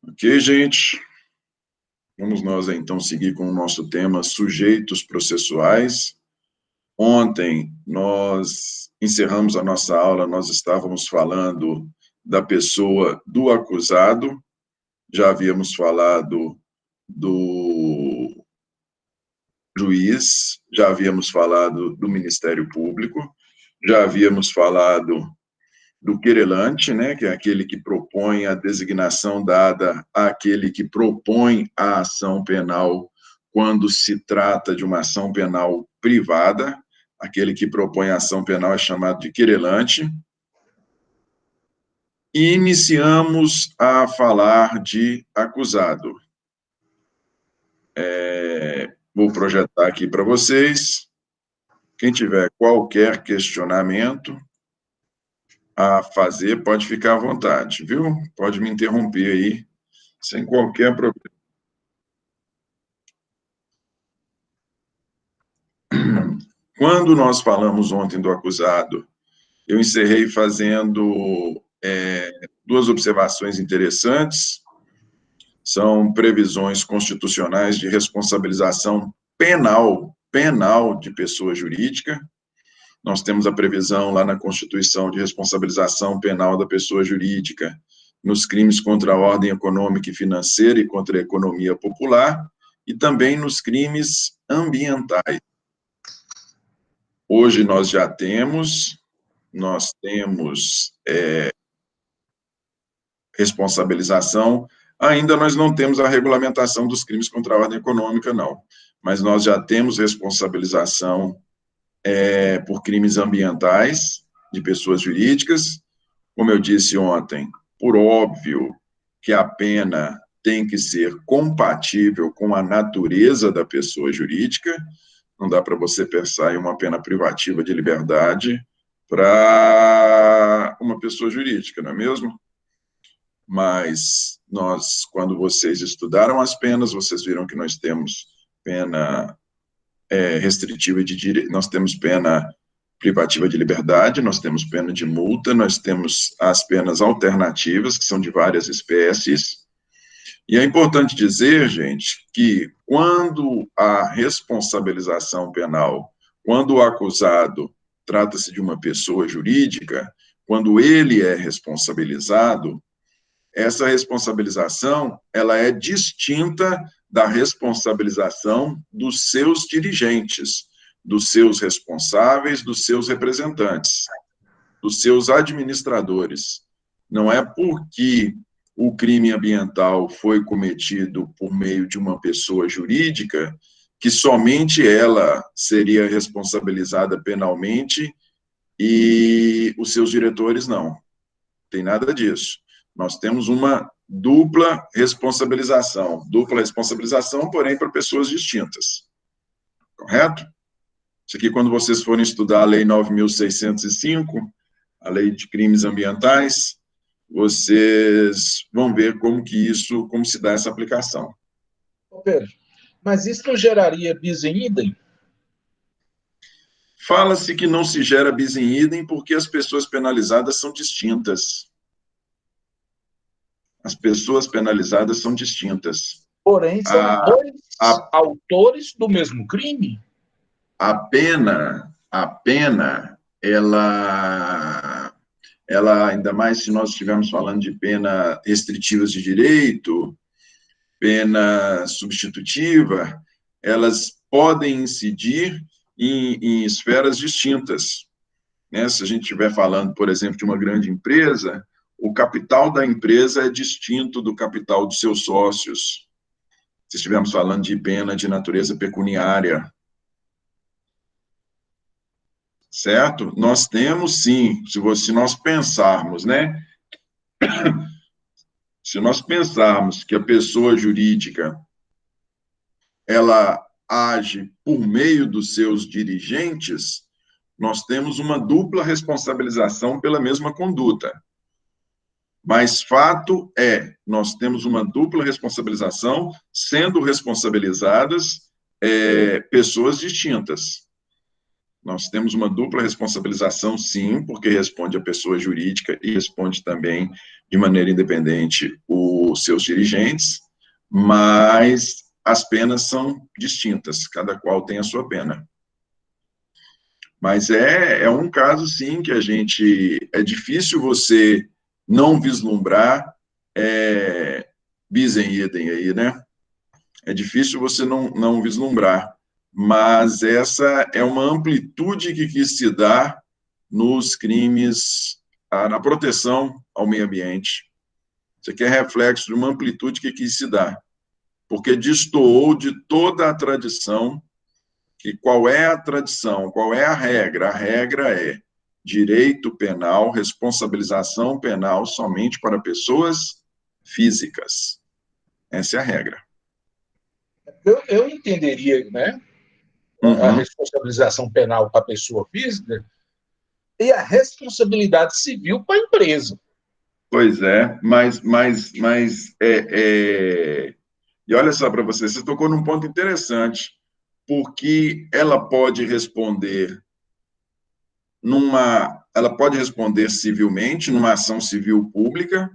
Ok, gente? Vamos nós, então, seguir com o nosso tema sujeitos processuais. Ontem, nós encerramos a nossa aula, nós estávamos falando da pessoa do acusado, já havíamos falado do juiz, já havíamos falado do Ministério Público, já havíamos falado do querelante, né, que é aquele que propõe a designação dada àquele que propõe a ação penal quando se trata de uma ação penal privada. Aquele que propõe a ação penal é chamado de querelante. E iniciamos a falar de acusado. Vou projetar aqui para vocês. Quem tiver qualquer questionamento a fazer, pode ficar à vontade, viu? Pode me interromper aí, sem qualquer problema. Quando nós falamos ontem do acusado, eu encerrei fazendo duas observações interessantes. São previsões constitucionais de responsabilização penal de pessoa jurídica. Nós temos a previsão lá na Constituição de responsabilização penal da pessoa jurídica nos crimes contra a ordem econômica e financeira e contra a economia popular, e também nos crimes ambientais. Hoje nós temos responsabilização, ainda nós não temos a regulamentação dos crimes contra a ordem econômica, não, mas nós já temos responsabilização por crimes ambientais de pessoas jurídicas. Como eu disse ontem, por óbvio que a pena tem que ser compatível com a natureza da pessoa jurídica. Não dá para você pensar em uma pena privativa de liberdade para uma pessoa jurídica, não é mesmo? Mas nós, quando vocês estudaram as penas, vocês viram que nós temos pena restritiva de direito, nós temos pena privativa de liberdade, nós temos pena de multa, nós temos as penas alternativas, que são de várias espécies. E é importante dizer, gente, que quando a responsabilização penal, quando o acusado trata-se de uma pessoa jurídica, quando ele é responsabilizado, essa responsabilização, ela é distinta da responsabilização dos seus dirigentes, dos seus responsáveis, dos seus representantes, dos seus administradores. Não é porque o crime ambiental foi cometido por meio de uma pessoa jurídica que somente ela seria responsabilizada penalmente e os seus diretores não. Tem nada disso. Nós temos uma dupla responsabilização, porém, para pessoas distintas. Correto? Isso aqui, quando vocês forem estudar a Lei 9.605, a Lei de Crimes Ambientais, vocês vão ver como se dá essa aplicação. Pedro, mas isso não geraria bis in idem? Fala-se que não se gera bis in idem porque as pessoas penalizadas são distintas. As pessoas penalizadas são distintas. Porém, são dois autores do mesmo crime? A pena, ela, ainda mais se nós estivermos falando de pena restritivas de direito, pena substitutiva, elas podem incidir em esferas distintas. Né? Se a gente estiver falando, por exemplo, de uma grande empresa, o capital da empresa é distinto do capital dos seus sócios. Se estivermos falando de pena de natureza pecuniária, certo? Nós temos, sim, se nós pensarmos, né? Se nós pensarmos que a pessoa jurídica, ela age por meio dos seus dirigentes, nós temos uma dupla responsabilização pela mesma conduta. Mas fato é, nós temos uma dupla responsabilização, sendo responsabilizadas pessoas distintas. Nós temos uma dupla responsabilização, sim, porque responde a pessoa jurídica e responde também, de maneira independente, os seus dirigentes, mas as penas são distintas, cada qual tem a sua pena. Mas é um caso, sim, que é difícil você não vislumbrar bis em idem aí, né? É difícil você não vislumbrar, mas essa é uma amplitude que quis se dar nos crimes, na proteção ao meio ambiente. Isso aqui é reflexo de uma amplitude que quis se dar, porque destoou de toda a tradição, que qual é a tradição, qual é a regra? A regra é direito penal, responsabilização penal somente para pessoas físicas. Essa é a regra. Eu entenderia, né, a responsabilização penal para a pessoa física e a responsabilidade civil para a empresa. Pois é, e olha só para você tocou num ponto interessante, porque ela pode responder civilmente, numa ação civil pública,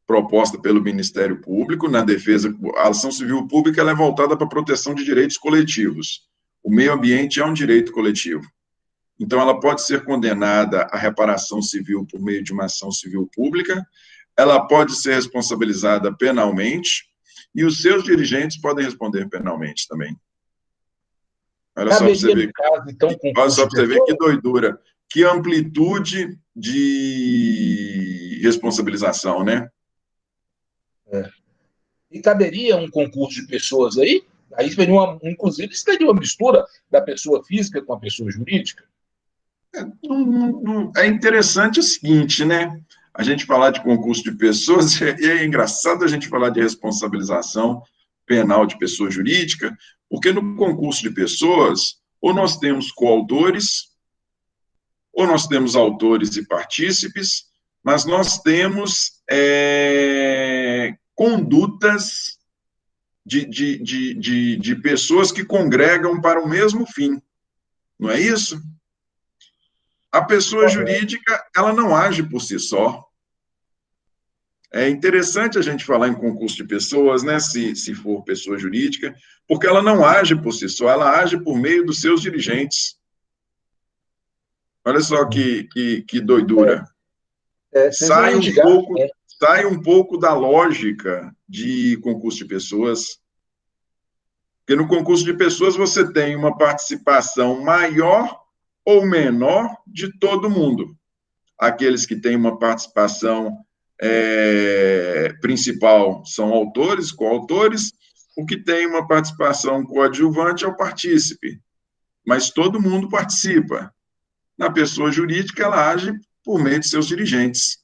proposta pelo Ministério Público, na defesa. A ação civil pública ela é voltada para a proteção de direitos coletivos. O meio ambiente é um direito coletivo. Então, ela pode ser condenada à reparação civil por meio de uma ação civil pública, ela pode ser responsabilizada penalmente, e os seus dirigentes podem responder penalmente também. Olha só para você ver, então, olha só para você ver que doidura, que amplitude de responsabilização, né? E caberia um concurso de pessoas aí? Aí seria inclusive, seria uma mistura da pessoa física com a pessoa jurídica? É interessante o seguinte, né? A gente falar de concurso de pessoas, e é engraçado a gente falar de responsabilização penal de pessoa jurídica, porque no concurso de pessoas, ou nós temos coautores, ou nós temos autores e partícipes, mas nós temos condutas de pessoas que congregam para o mesmo fim, não é isso? A pessoa jurídica, ela não age por si só. É interessante a gente falar em concurso de pessoas, né, se for pessoa jurídica, porque ela não age por si só, ela age por meio dos seus dirigentes. Olha só que doidura. Sai um pouco da lógica de concurso de pessoas, porque no concurso de pessoas você tem uma participação maior ou menor de todo mundo. Aqueles que têm uma participação principal são autores, coautores, o que tem uma participação coadjuvante é o partícipe, mas todo mundo participa. Na pessoa jurídica, ela age por meio de seus dirigentes.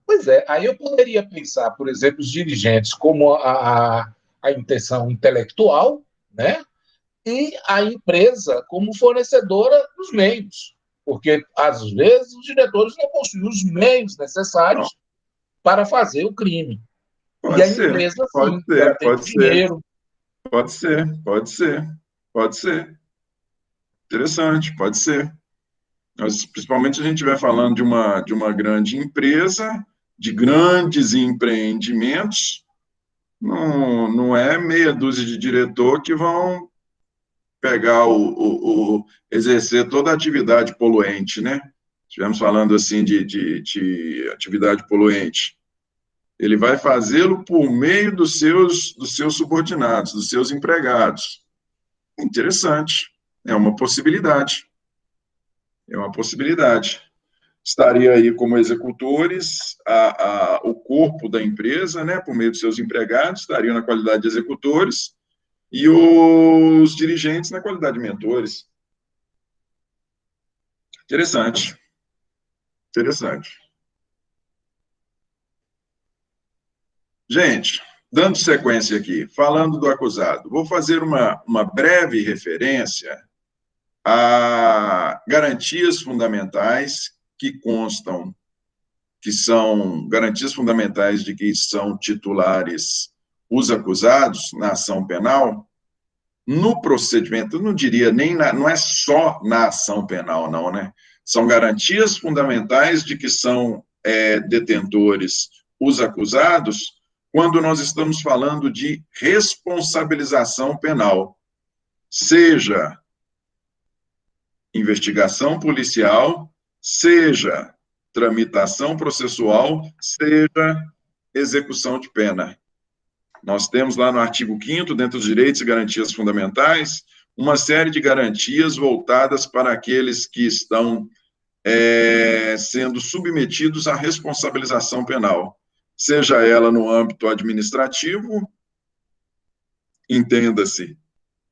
Pois é, aí eu poderia pensar, por exemplo, os dirigentes como a intenção intelectual, né? E a empresa como fornecedora dos meios, porque às vezes os diretores não possuem os meios necessários para fazer o crime. Pode e a ser, empresa, pode sim, ser, ela tem pode dinheiro. Pode ser. Interessante, pode ser. Mas, principalmente se a gente estiver falando de uma grande empresa, de grandes empreendimentos, não é meia dúzia de diretor que vão pegar exercer toda a atividade poluente, né? Estivemos falando assim de atividade poluente. Ele vai fazê-lo por meio dos seus subordinados, dos seus empregados. Interessante. É uma possibilidade. É uma possibilidade. Estaria aí como executores o corpo da empresa, né, por meio dos seus empregados, estariam na qualidade de executores, e os dirigentes na qualidade de mentores. Interessante. Interessante. Gente, dando sequência aqui, falando do acusado, vou fazer uma breve referência a garantias fundamentais que constam, que são garantias fundamentais de que são titulares os acusados na ação penal, no procedimento, eu não diria nem não é só na ação penal, não, né? São garantias fundamentais de que são detentores os acusados, quando nós estamos falando de responsabilização penal, seja investigação policial, seja tramitação processual, seja execução de pena. Nós temos lá no artigo 5º, dentro dos direitos e garantias fundamentais, uma série de garantias voltadas para aqueles que estão sendo submetidos à responsabilização penal, seja ela no âmbito administrativo, entenda-se,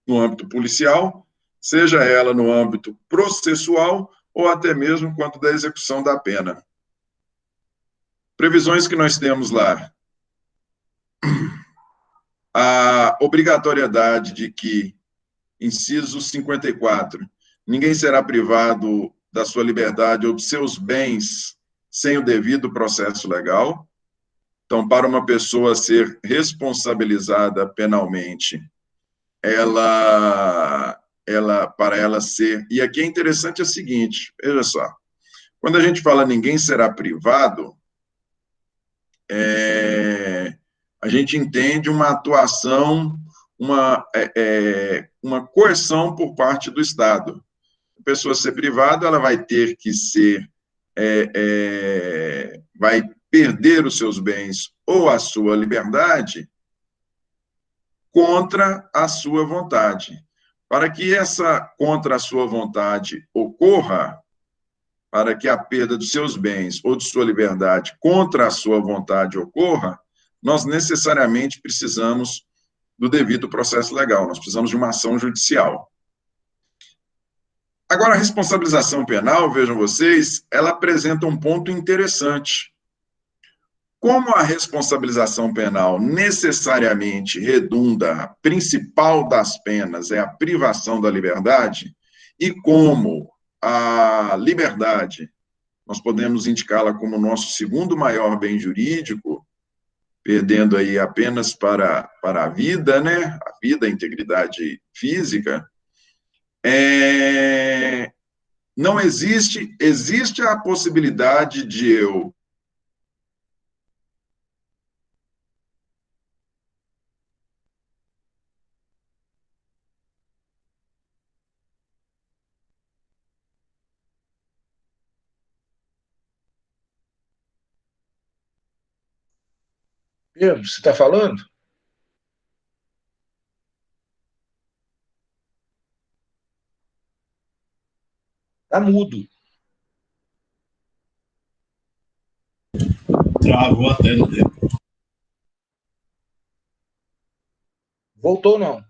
no âmbito policial, seja ela no âmbito processual ou até mesmo quanto da execução da pena. Previsões que nós temos lá: a obrigatoriedade de que, inciso 54, ninguém será privado da sua liberdade ou de seus bens sem o devido processo legal. Então, para uma pessoa ser responsabilizada penalmente, para ela ser... E aqui é interessante o seguinte, veja só, quando a gente fala ninguém será privado, a gente entende uma atuação, uma coerção por parte do Estado. A pessoa ser privada, ela vai ter que ser, vai perder os seus bens ou a sua liberdade contra a sua vontade. Para que essa contra a sua vontade ocorra, para que a perda dos seus bens ou de sua liberdade contra a sua vontade ocorra, nós necessariamente precisamos do devido processo legal, nós precisamos de uma ação judicial. Agora, a responsabilização penal, vejam vocês, ela apresenta um ponto interessante. Como a responsabilização penal necessariamente redunda, a principal das penas é a privação da liberdade, e como a liberdade, nós podemos indicá-la como nosso segundo maior bem jurídico, perdendo aí apenas para a vida, né? A vida, a integridade física, não existe a possibilidade de eu... Pedro, você está falando? Está mudo. Travou a tela dele. Voltou, não.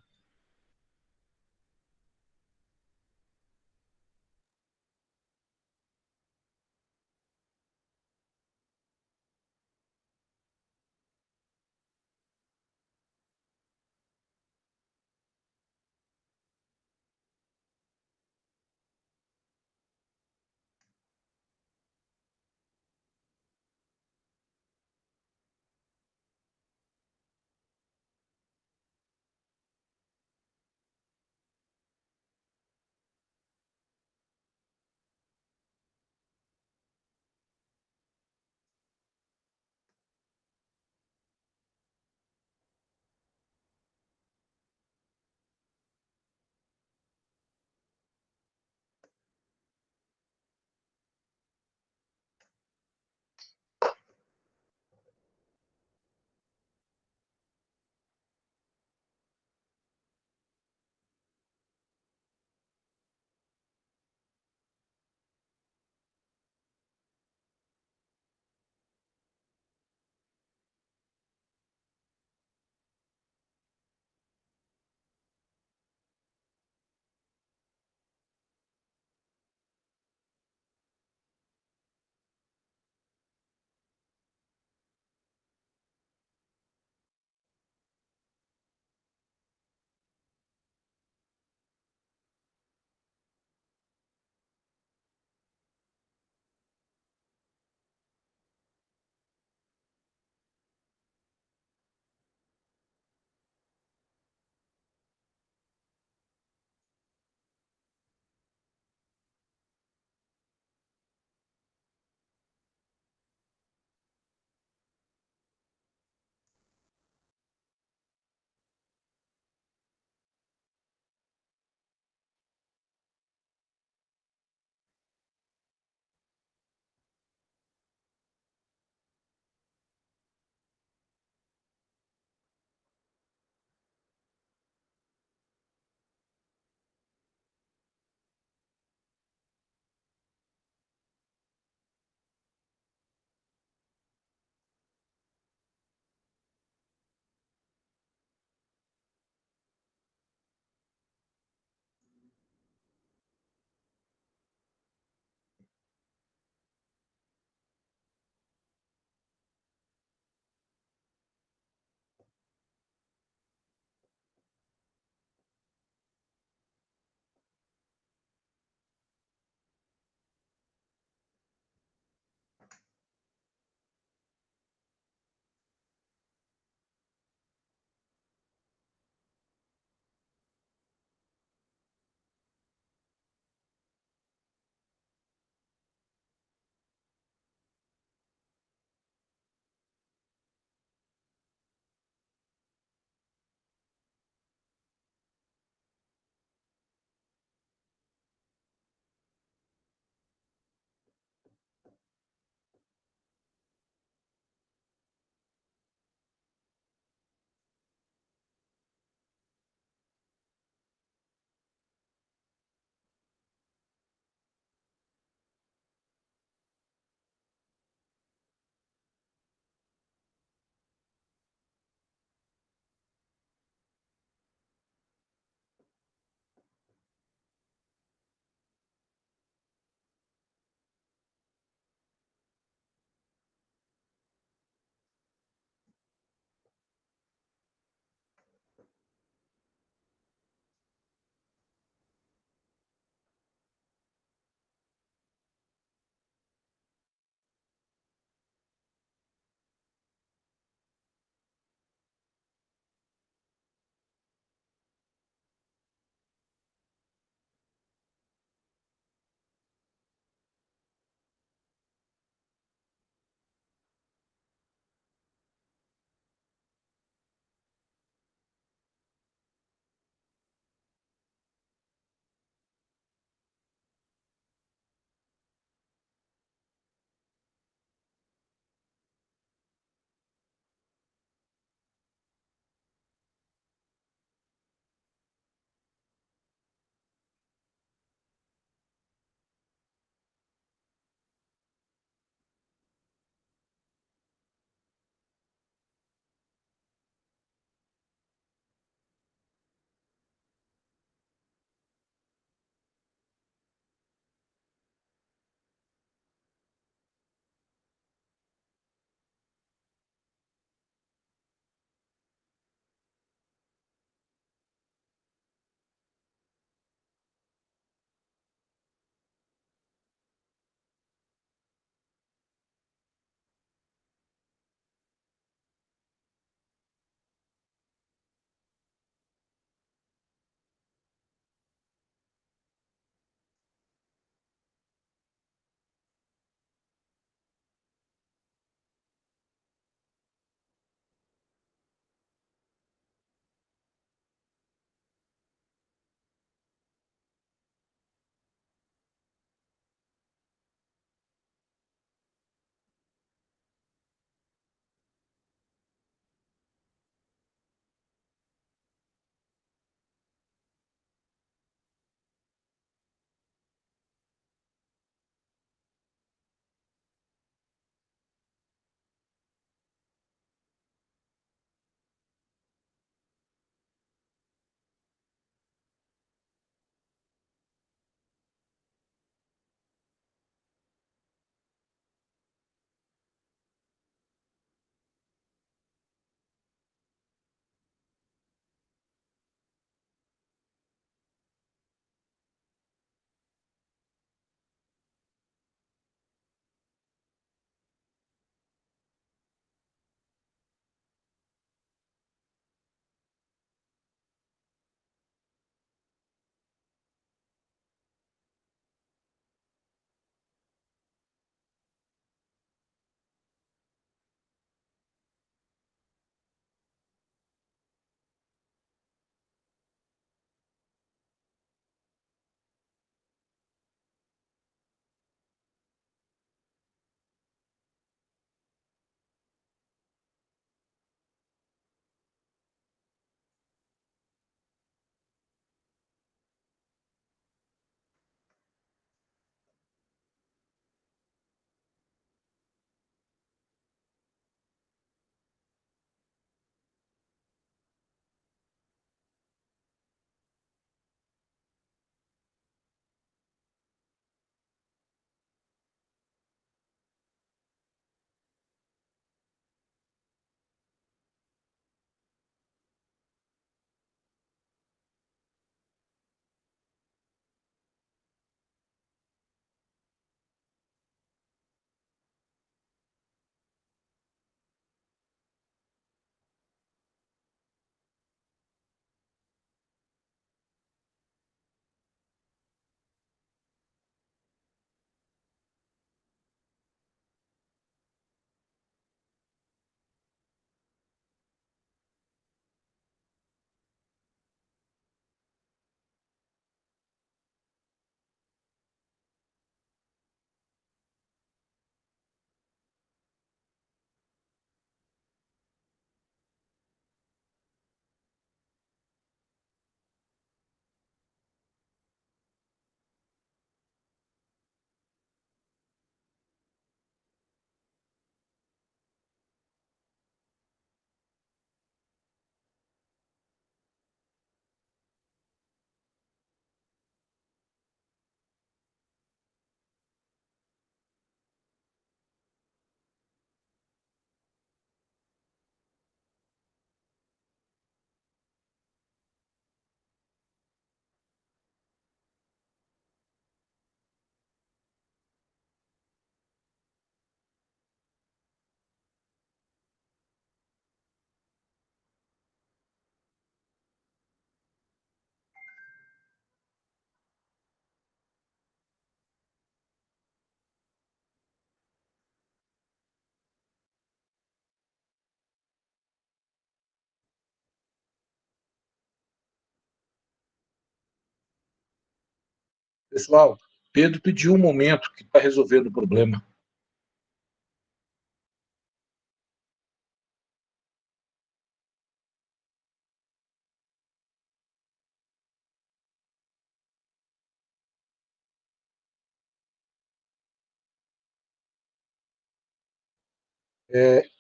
Pessoal, Pedro pediu um momento que está resolvendo o problema.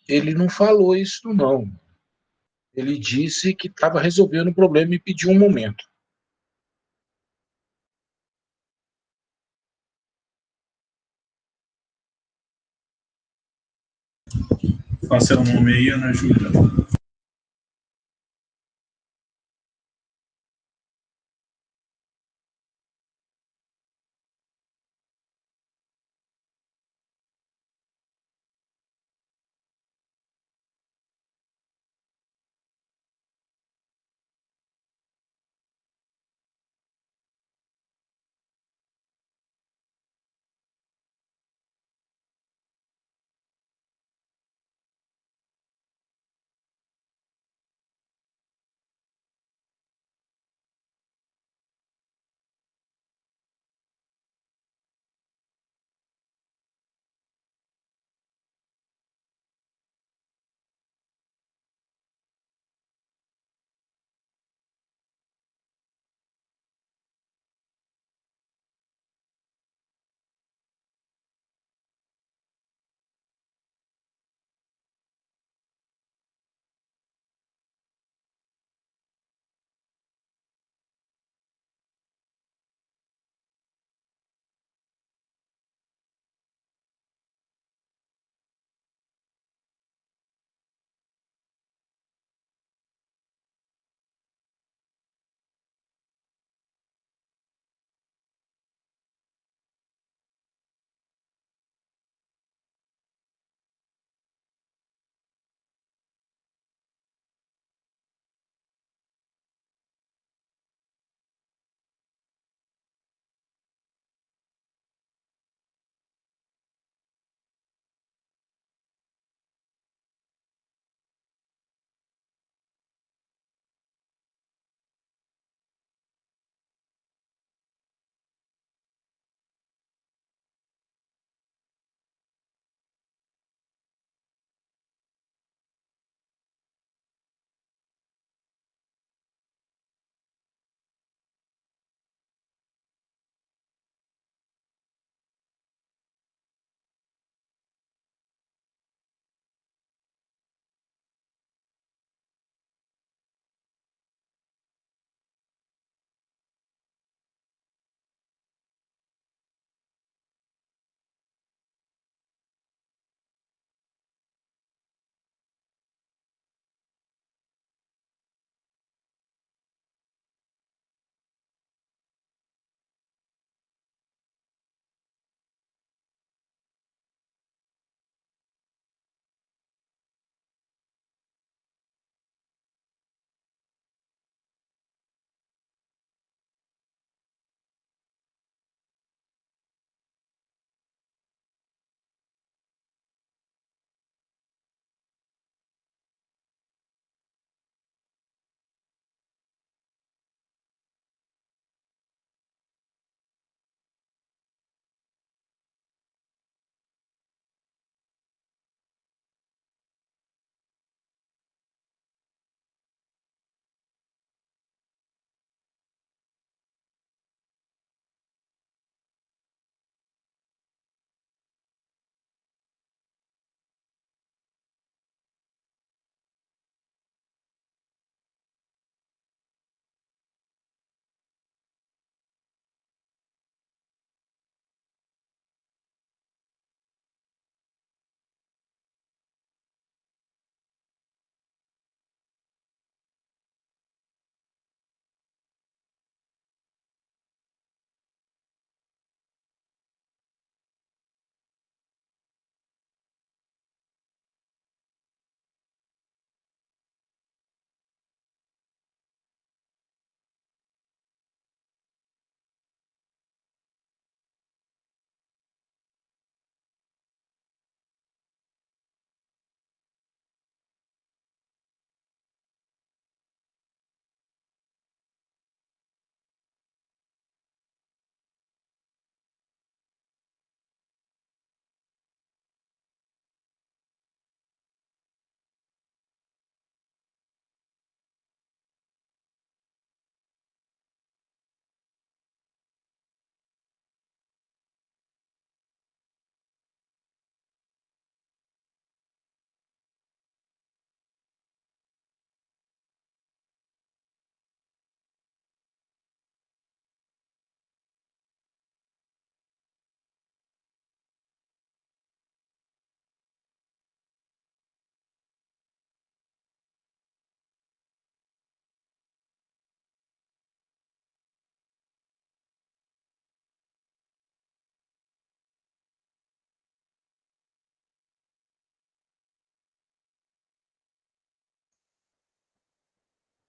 Ele não falou isso, não. Ele disse que estava resolvendo o problema e pediu um momento. Qual seu nome aí, Ana Júlia?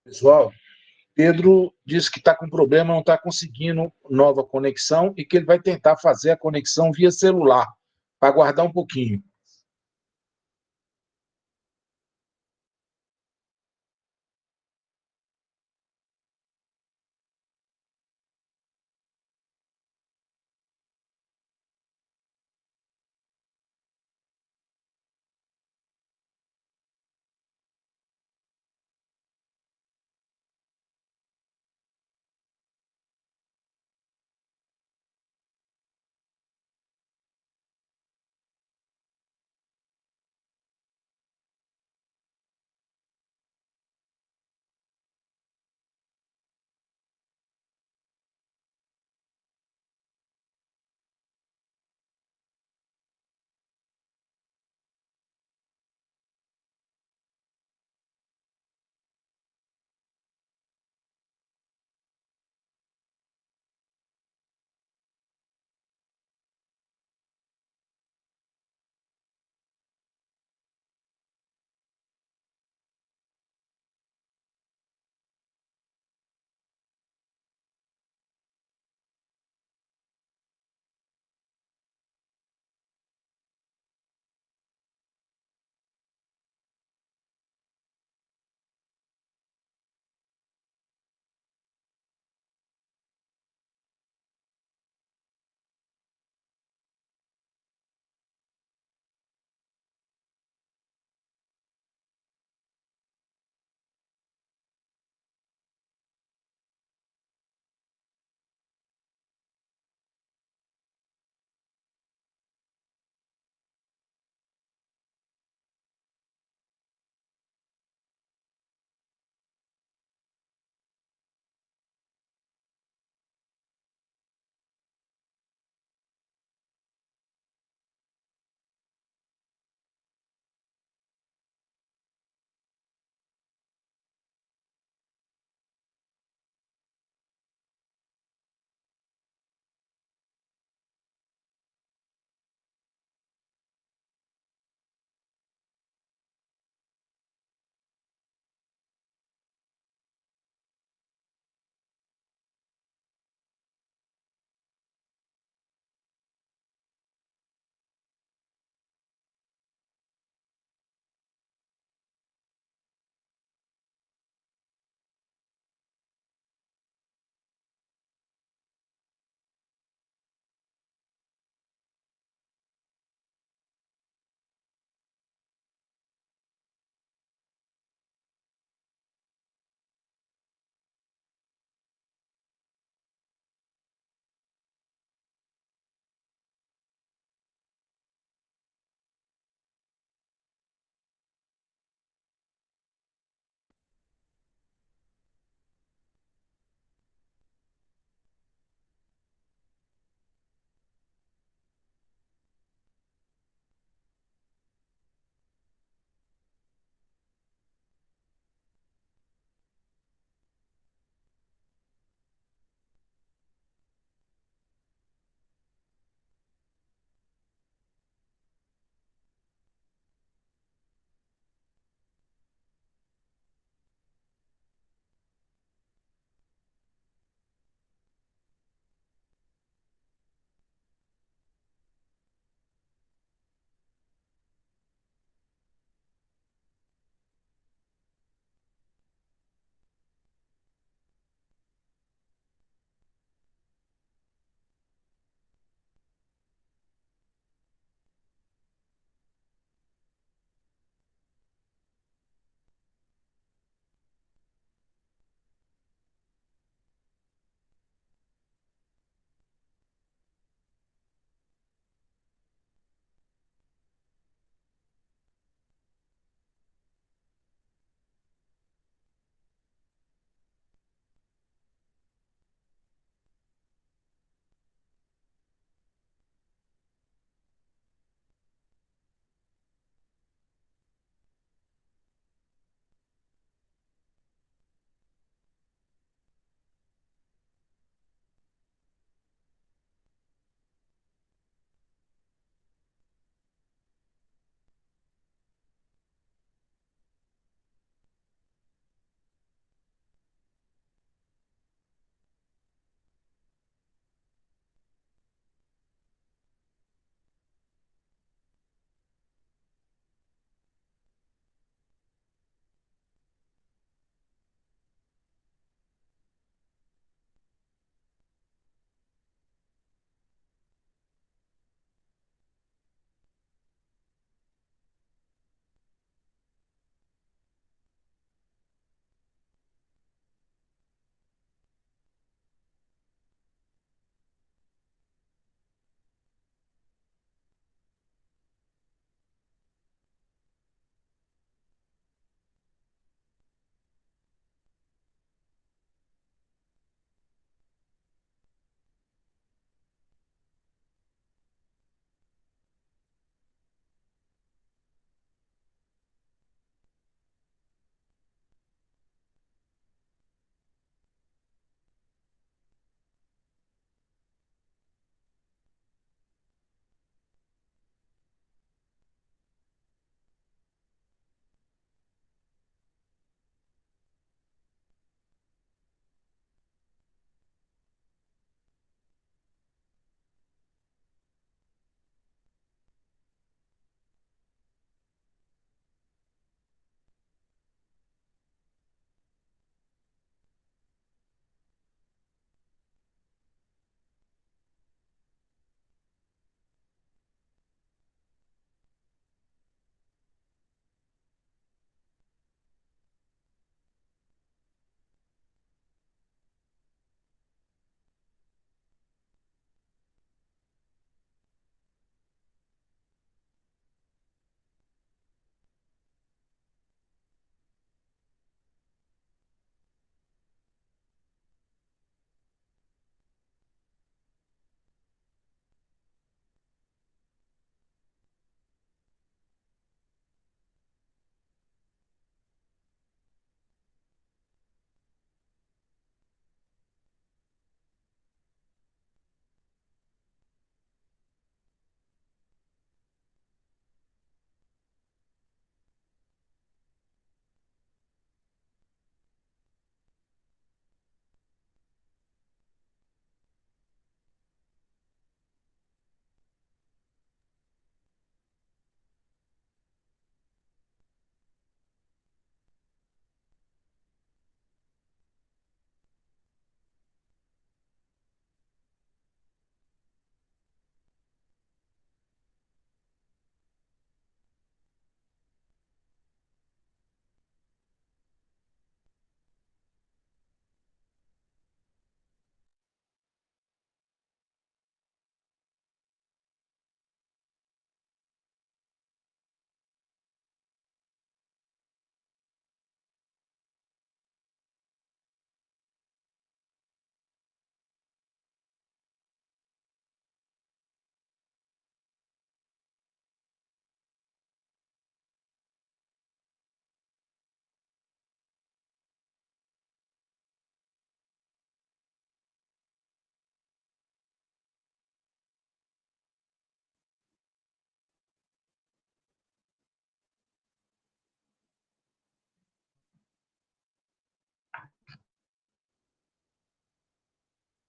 Pessoal, Pedro disse que está com problema, não está conseguindo nova conexão e que ele vai tentar fazer a conexão via celular, para aguardar um pouquinho.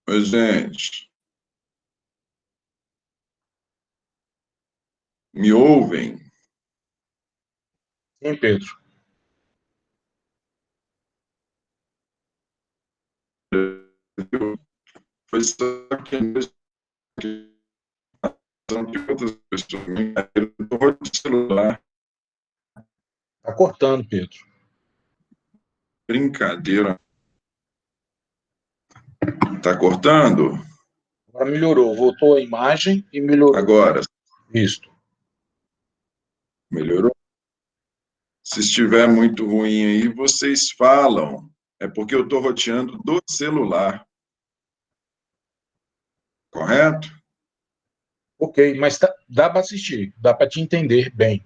Oi, gente. Me ouvem? Sim, Pedro. Foi só que outras pessoas me caíram do celular. Está cortando, Pedro. Brincadeira. Tá cortando? Agora melhorou. Voltou a imagem e melhorou. Agora, Isso. melhorou? Se estiver muito ruim aí, vocês falam. É porque eu estou roteando do celular. Correto? Ok, mas dá para assistir, dá para te entender bem.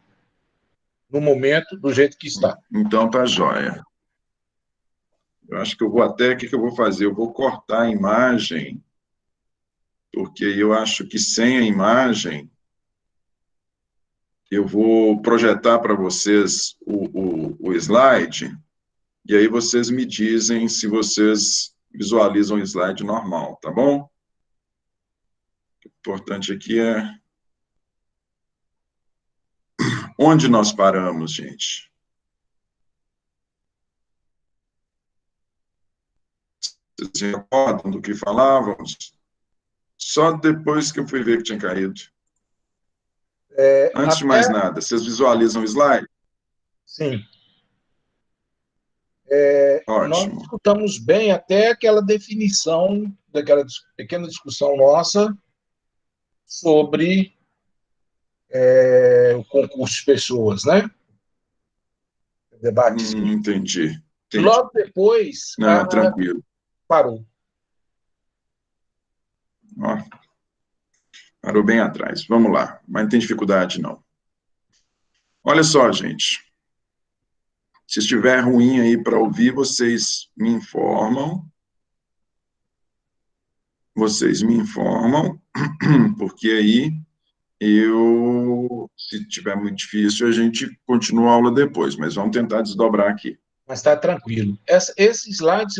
No momento, do jeito que está. Então tá jóia. Eu acho que eu vou até, o que eu vou fazer? Eu vou cortar a imagem, porque eu acho que sem a imagem, eu vou projetar para vocês o slide, e aí vocês me dizem se vocês visualizam o slide normal, tá bom? O importante aqui é onde nós paramos, gente. Vocês se recordam do que falávamos? Só depois que eu fui ver que tinha caído. Antes de mais nada, vocês visualizam o slide? Sim. Nós Ótimo. escutamos bem até aquela definição, daquela pequena discussão nossa sobre o concurso de pessoas, né? Debate. Entendi. Logo depois, Não, tranquilo. parou. Ó, parou bem atrás. Vamos lá. Mas não tem dificuldade, não. Olha só, gente. Se estiver ruim aí para ouvir, vocês me informam. Vocês me informam, porque aí se tiver muito difícil, a gente continua a aula depois, mas vamos tentar desdobrar aqui. Mas está tranquilo. Esse slide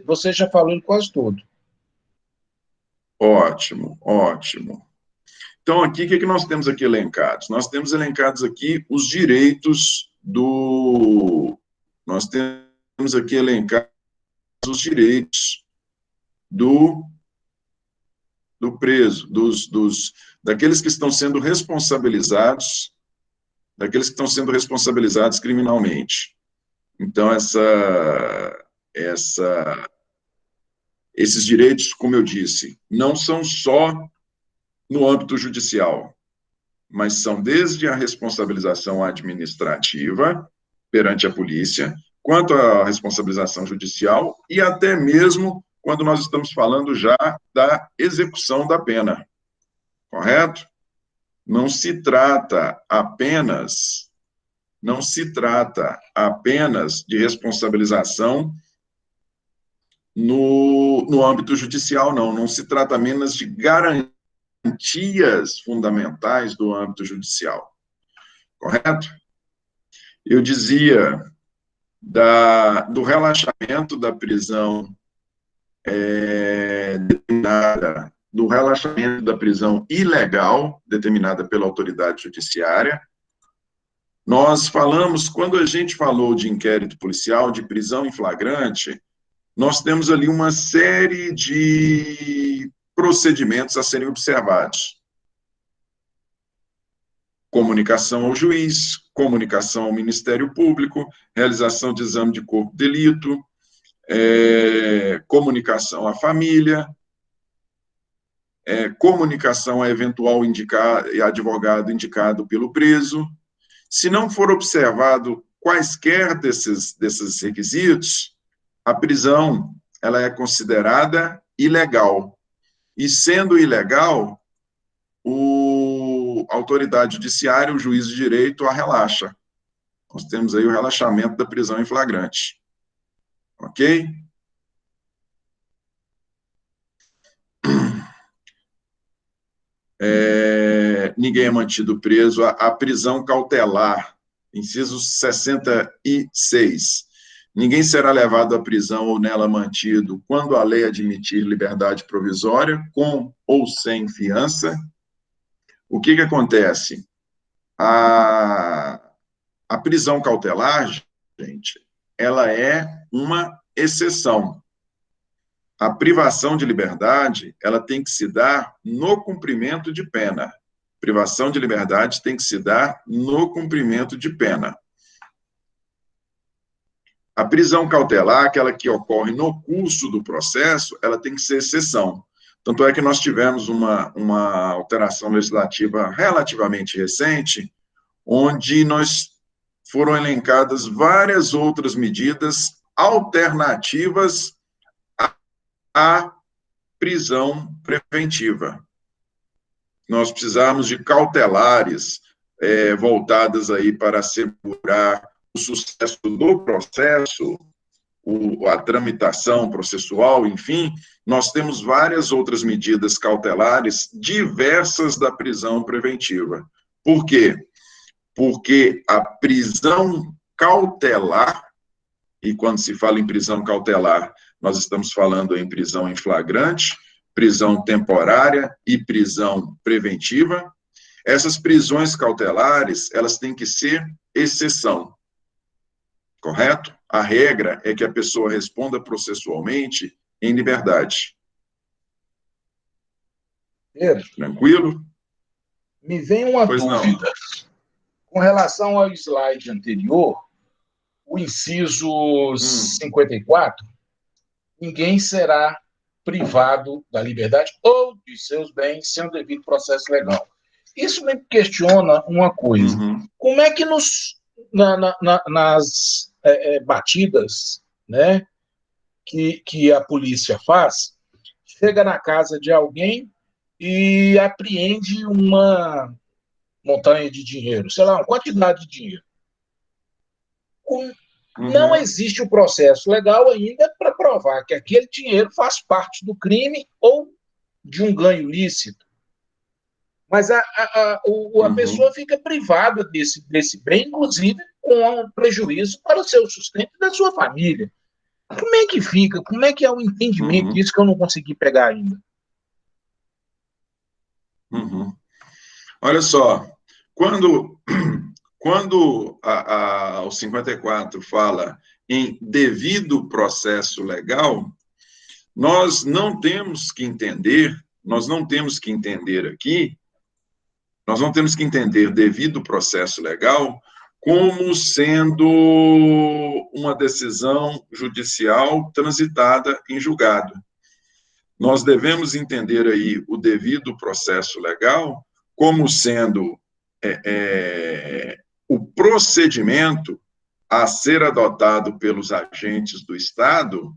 você já falou em quase tudo. Ótimo, ótimo. Então, aqui, o que nós temos aqui elencados? Nós temos elencados aqui os direitos do... Nós temos aqui elencados os direitos do preso, daqueles que estão sendo responsabilizados, criminalmente. Então, esses direitos, como eu disse, não são só no âmbito judicial, mas são desde a responsabilização administrativa perante a polícia, quanto à responsabilização judicial e até mesmo quando nós estamos falando já da execução da pena, correto? Não se trata apenas de responsabilização no âmbito judicial, não se trata apenas de garantias fundamentais do âmbito judicial, correto? Eu dizia do relaxamento da prisão determinada, do relaxamento da prisão ilegal determinada pela autoridade judiciária. Nós falamos, quando a gente falou de inquérito policial, de prisão em flagrante, nós temos ali uma série de procedimentos a serem observados. Comunicação ao juiz, comunicação ao Ministério Público, realização de exame de corpo de delito, comunicação à família, comunicação a eventual advogado indicado pelo preso. Se não for observado quaisquer desses requisitos, a prisão ela é considerada ilegal. E, sendo ilegal, a autoridade judiciária, o juiz de direito, a relaxa. Nós temos aí o relaxamento da prisão em flagrante. Ok? Ninguém é mantido preso. A prisão cautelar, inciso 66. ninguém será levado à prisão ou nela mantido quando a lei admitir liberdade provisória, com ou sem fiança. O que acontece? A prisão cautelar, gente, ela é uma exceção. A privação de liberdade, ela tem que se dar no cumprimento de pena. Privação de liberdade tem que se dar no cumprimento de pena. A prisão cautelar, aquela que ocorre no curso do processo, ela tem que ser exceção. Tanto é que nós tivemos uma alteração legislativa relativamente recente, onde foram elencadas várias outras medidas alternativas à prisão preventiva. Nós precisamos de cautelares voltadas aí para assegurar o sucesso do processo, a tramitação processual, enfim, nós temos várias outras medidas cautelares diversas da prisão preventiva. Por quê? Porque a prisão cautelar, e quando se fala em prisão cautelar, nós estamos falando em prisão em flagrante, prisão temporária e prisão preventiva. Essas prisões cautelares, elas têm que ser exceção, correto? A regra é que a pessoa responda processualmente em liberdade. Pedro, tranquilo? Me vem uma dúvida. Com relação ao slide anterior, o inciso 54, ninguém será privado da liberdade ou de seus bens sem o devido processo legal. Isso me questiona uma coisa. Como é que nas batidas, né, que a polícia faz, chega na casa de alguém e apreende uma montanha de dinheiro, sei lá, uma quantidade de dinheiro. Não existe o processo legal ainda para provar que aquele dinheiro faz parte do crime ou de um ganho lícito. Mas a pessoa fica privada desse bem, inclusive com um prejuízo para o seu sustento e da sua família. Como é que fica? Como é que é o entendimento disso que eu não consegui pegar ainda? Olha só, quando o 54 fala em devido processo legal, nós não temos que entender devido processo legal como sendo uma decisão judicial transitada em julgado. Nós devemos entender aí o devido processo legal como sendo o procedimento a ser adotado pelos agentes do Estado,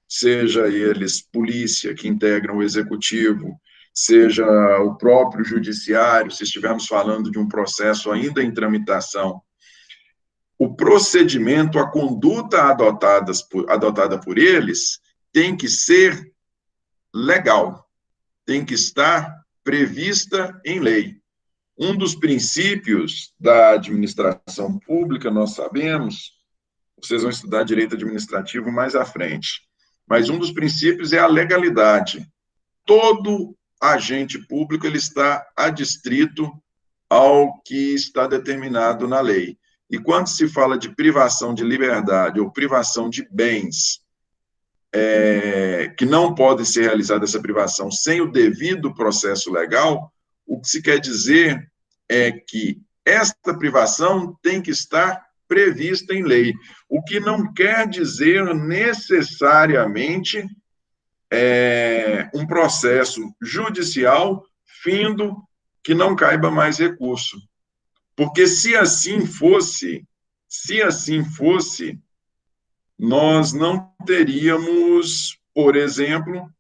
seja eles polícia, que integram o executivo, seja o próprio judiciário, se estivermos falando de um processo ainda em tramitação, o procedimento, a conduta adotada por eles tem que ser legal, tem que estar prevista em lei. Um dos princípios da administração pública, nós sabemos, vocês vão estudar direito administrativo mais à frente, mas um dos princípios é a legalidade. Todo agente público ele está adstrito ao que está determinado na lei. E quando se fala de privação de liberdade ou privação de bens, que não pode ser realizada essa privação sem o devido processo legal, o que se quer dizer é que esta privação tem que estar prevista em lei, o que não quer dizer necessariamente um processo judicial findo que não caiba mais recurso. Porque se assim fosse, nós não teríamos, por exemplo,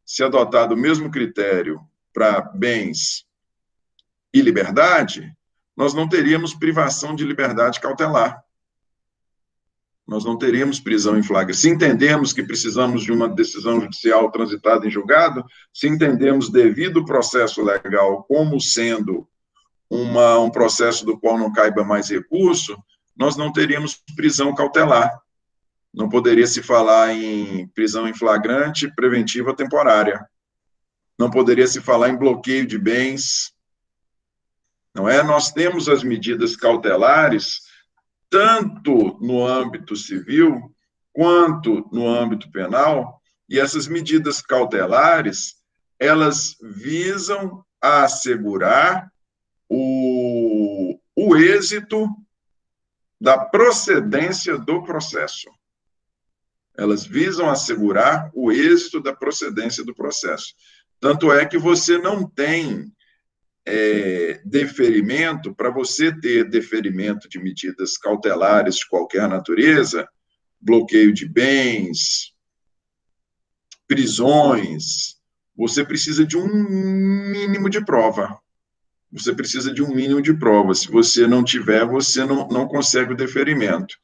se adotado o mesmo critério para bens e liberdade, nós não teríamos privação de liberdade cautelar. Nós não teríamos prisão em flagrante. Se entendemos que precisamos de uma decisão judicial transitada em julgado, se entendemos devido processo legal como sendo um processo do qual não caiba mais recurso, nós não teríamos prisão cautelar. Não poderia se falar em prisão em flagrante, preventiva temporária. Não poderia se falar em bloqueio de bens. Não é? Nós temos as medidas cautelares, tanto no âmbito civil, quanto no âmbito penal, e essas medidas cautelares, elas visam assegurar o êxito da procedência do processo. Elas visam assegurar o êxito da procedência do processo. Tanto é que você não tem deferimento, para você ter deferimento de medidas cautelares de qualquer natureza, bloqueio de bens, prisões, você precisa de um mínimo de prova. Você precisa de um mínimo de prova. Se você não tiver, você não consegue o deferimento.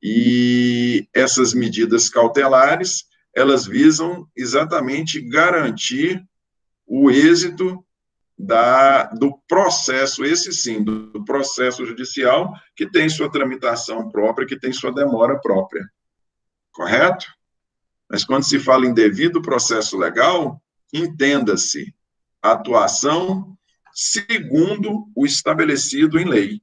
E essas medidas cautelares, elas visam exatamente garantir o êxito do processo, esse sim, do processo judicial, que tem sua tramitação própria, que tem sua demora própria. Correto? Mas quando se fala em devido processo legal, entenda-se atuação segundo o estabelecido em lei.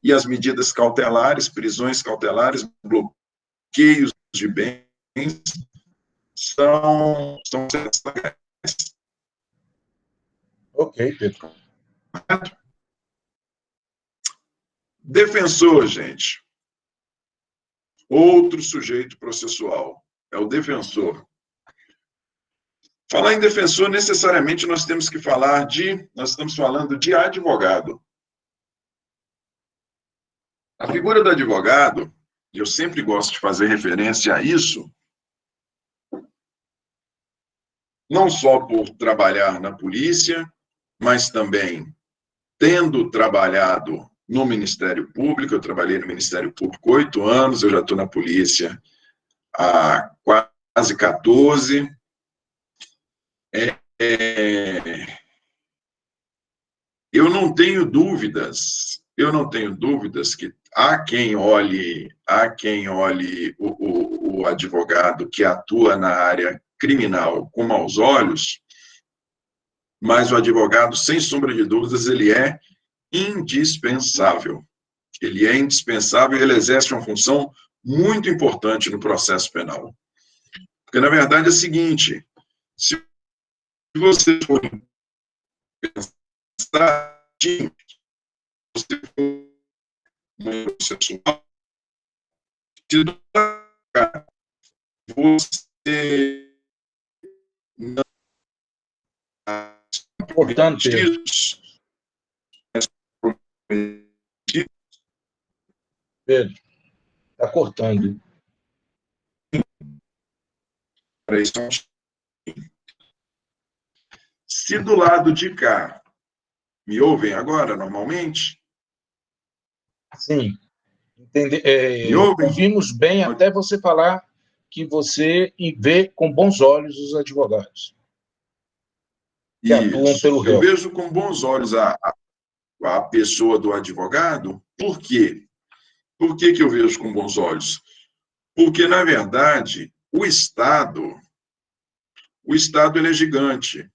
E as medidas cautelares, prisões cautelares, bloqueios de bens, são legais. Ok, Pedro. Defensor, gente. Outro sujeito processual. É o defensor. Falar em defensor, necessariamente, nós estamos falando de advogado. A figura do advogado, eu sempre gosto de fazer referência a isso, não só por trabalhar na polícia, mas também tendo trabalhado no Ministério Público. Eu trabalhei no Ministério Público 8 anos, eu já estou na polícia há quase 14. Eu não tenho dúvidas que há quem olhe o advogado que atua na área criminal com maus olhos, mas o advogado, sem sombra de dúvidas, ele é indispensável. Ele é indispensável e ele exerce uma função muito importante no processo penal. Porque, na verdade, é o seguinte, se você for pensar, você for processual, você não Cortando, Pedro. Pedro, está cortando. Se do lado de cá, me ouvem agora, normalmente? Sim. Me ouvem? Ouvimos bem até você falar que você vê com bons olhos os advogados que atuam pelo réu. Eu vejo com bons olhos a pessoa do advogado. Por quê? Por que eu vejo com bons olhos? Porque, na verdade, o Estado ele é gigante.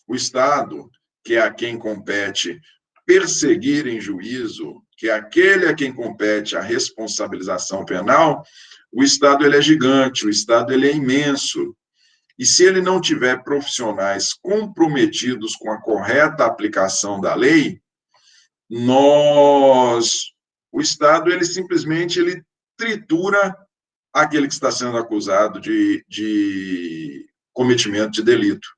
O Estado, que é a quem compete perseguir em juízo, que é aquele a quem compete a responsabilização penal, o Estado ele é gigante, o Estado ele é imenso. E se ele não tiver profissionais comprometidos com a correta aplicação da lei, o Estado ele simplesmente tritura aquele que está sendo acusado de cometimento de delito.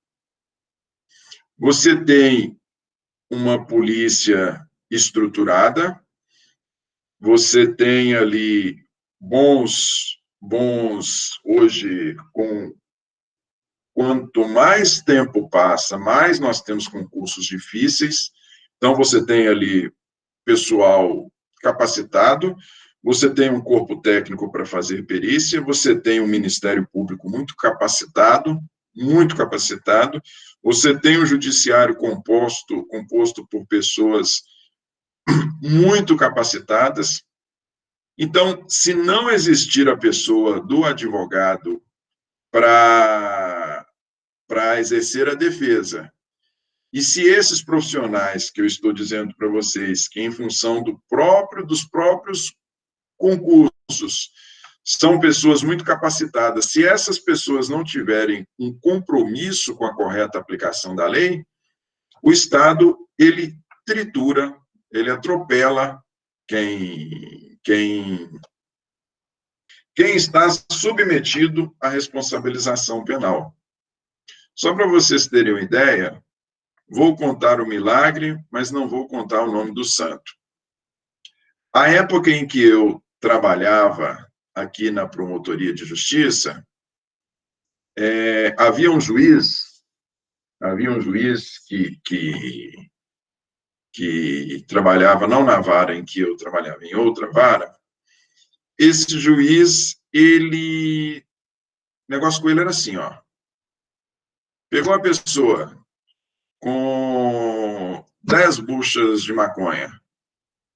Você tem uma polícia estruturada, você tem ali bons hoje, quanto mais tempo passa, mais nós temos concursos difíceis, então você tem ali pessoal capacitado, você tem um corpo técnico para fazer perícia, você tem um Ministério Público muito capacitado, você tem um judiciário composto por pessoas muito capacitadas, Então, se não existir a pessoa do advogado para exercer a defesa, e se esses profissionais que eu estou dizendo para vocês, que em função dos próprios concursos, são pessoas muito capacitadas, se essas pessoas não tiverem um compromisso com a correta aplicação da lei, o Estado, ele tritura, ele atropela quem está submetido à responsabilização penal. Só para vocês terem uma ideia, vou contar o milagre, mas não vou contar o nome do santo. A época em que eu trabalhava aqui na Promotoria de Justiça, havia um juiz que trabalhava não na vara em que eu trabalhava, em outra vara. Esse juiz, o negócio com ele era assim, ó. Pegou a pessoa com 10 buchas de maconha,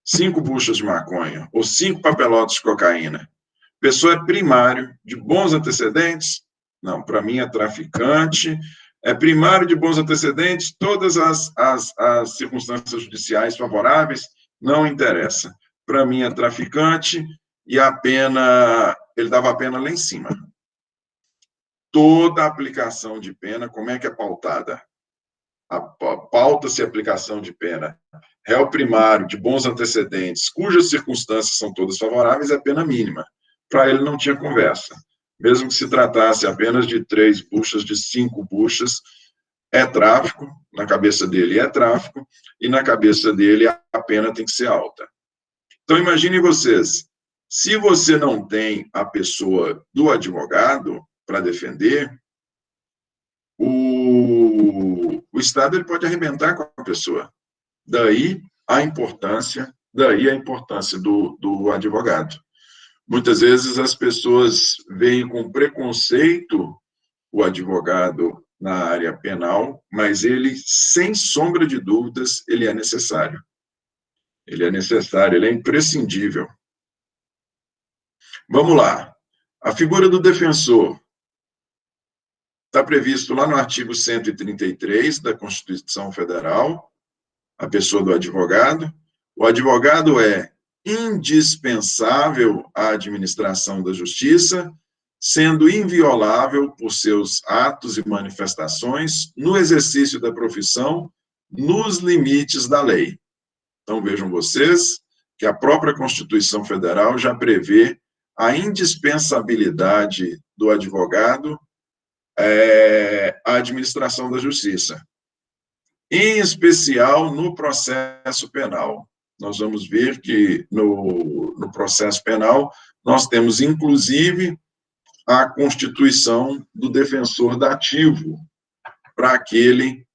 5 buchas de maconha, ou 5 papelotes de cocaína. Pessoa é primário, de bons antecedentes? Não, para mim é traficante. É primário de bons antecedentes, todas as circunstâncias judiciais favoráveis, não interessa. Para mim é traficante e a pena, ele dava a pena lá em cima. Toda a aplicação de pena, como é que é pautada? Pauta-se a aplicação de pena. Réu primário, de bons antecedentes, cujas circunstâncias são todas favoráveis, é pena mínima. Para ele não tinha conversa. Mesmo que se tratasse apenas de 3 buchas, de 5 buchas, é tráfico, na cabeça dele é tráfico, e na cabeça dele a pena tem que ser alta. Então, imaginem vocês, se você não tem a pessoa do advogado para defender, o Estado ele pode arrebentar com a pessoa. Daí a importância do advogado. Muitas vezes as pessoas veem com preconceito o advogado na área penal, mas ele, sem sombra de dúvidas, ele é necessário. Ele é necessário, ele é imprescindível. Vamos lá. A figura do defensor está previsto lá no artigo 133 da Constituição Federal, a pessoa do advogado. O advogado é indispensável à administração da justiça, sendo inviolável por seus atos e manifestações no exercício da profissão, nos limites da lei. Então, vejam vocês que a própria Constituição Federal já prevê a indispensabilidade do advogado à administração da justiça, em especial no processo penal. Nós vamos ver que no processo penal nós temos, inclusive, a constituição do defensor dativo para aquele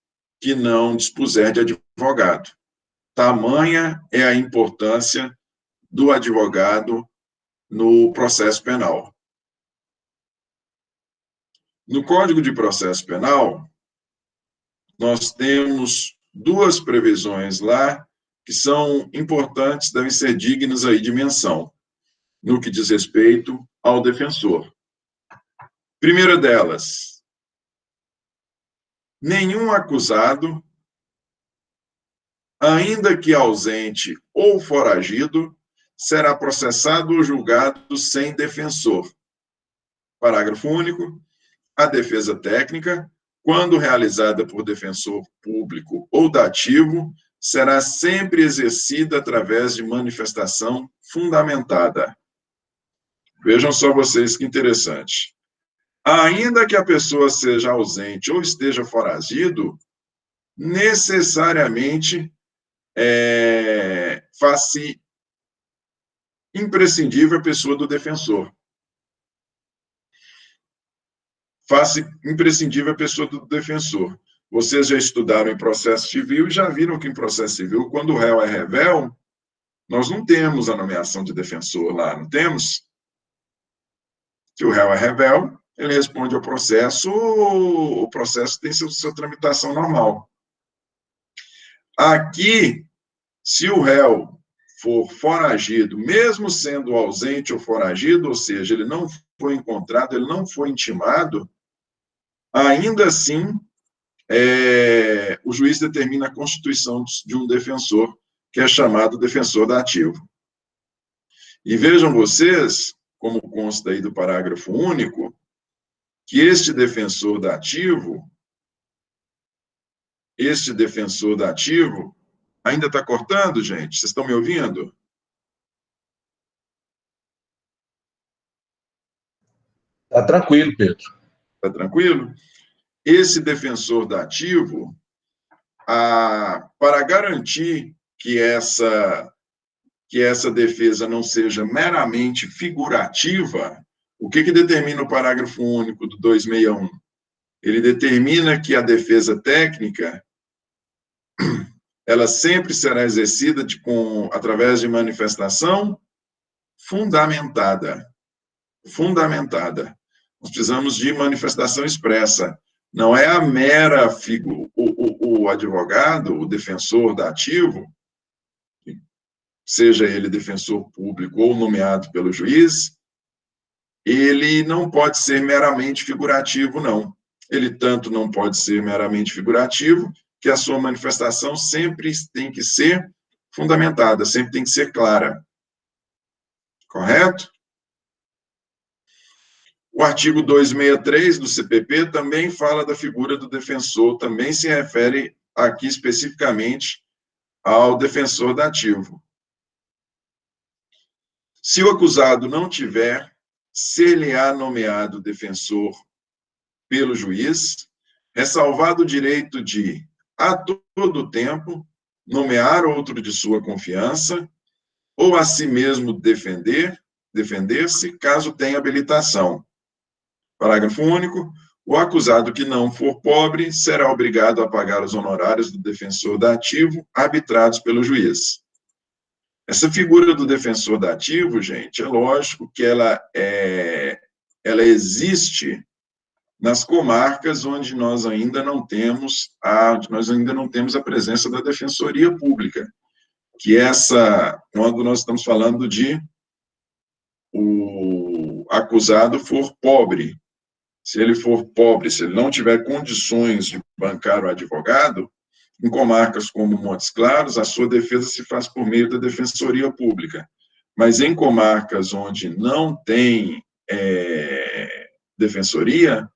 que não dispuser de advogado. Tamanha é a importância do advogado no processo penal. No Código de Processo Penal, nós temos 2 previsões lá que são importantes, devem ser dignas aí de menção, no que diz respeito ao defensor. Primeira delas, nenhum acusado, ainda que ausente ou foragido, será processado ou julgado sem defensor. Parágrafo único. A defesa técnica, quando realizada por defensor público ou dativo, será sempre exercida através de manifestação fundamentada. Vejam só vocês que interessante. Ainda que a pessoa seja ausente ou esteja foragido, necessariamente faz-se imprescindível a pessoa do defensor. Faz-se imprescindível a pessoa do defensor. Vocês já estudaram em processo civil e já viram que em processo civil, quando o réu é revel, nós não temos a nomeação de defensor lá, não temos? Se o réu é revel, ele responde ao processo, o processo tem sua tramitação normal. Aqui, se o réu for foragido, mesmo sendo ausente ou foragido, ou seja, ele não foi encontrado, ele não foi intimado, ainda assim, o juiz determina a constituição de um defensor, que é chamado defensor dativo. E vejam vocês, como consta aí do parágrafo único, que este defensor dativo, ainda está cortando, gente? Vocês estão me ouvindo? Está tranquilo, Pedro. Está tranquilo? Esse defensor dativo, para garantir que essa defesa não seja meramente figurativa, o que determina o parágrafo único do 261? Ele determina que a defesa técnica ela sempre será exercida através de manifestação fundamentada. Nós precisamos de manifestação expressa. Não é a mera figura. O advogado, o defensor dativo, seja ele defensor público ou nomeado pelo juiz, ele não pode ser meramente figurativo, não. Ele tanto não pode ser meramente figurativo, que a sua manifestação sempre tem que ser fundamentada, sempre tem que ser clara. Correto? O artigo 263 do CPP também fala da figura do defensor, também se refere aqui especificamente ao defensor dativo. Se o acusado não tiver, ser-lhe-á nomeado defensor pelo juiz, ressalvado o direito de, a todo tempo, nomear outro de sua confiança, ou a si mesmo defender-se, caso tenha habilitação. Parágrafo único. O acusado que não for pobre será obrigado a pagar os honorários do defensor dativo arbitrados pelo juiz. Essa figura do defensor dativo, gente, é lógico que ela existe nas comarcas onde nós ainda não temos a presença da defensoria pública, que quando nós estamos falando de o acusado for pobre. Se ele for pobre, se ele não tiver condições de bancar o advogado, em comarcas como Montes Claros, a sua defesa se faz por meio da defensoria pública. Mas em comarcas onde não tem defensoria,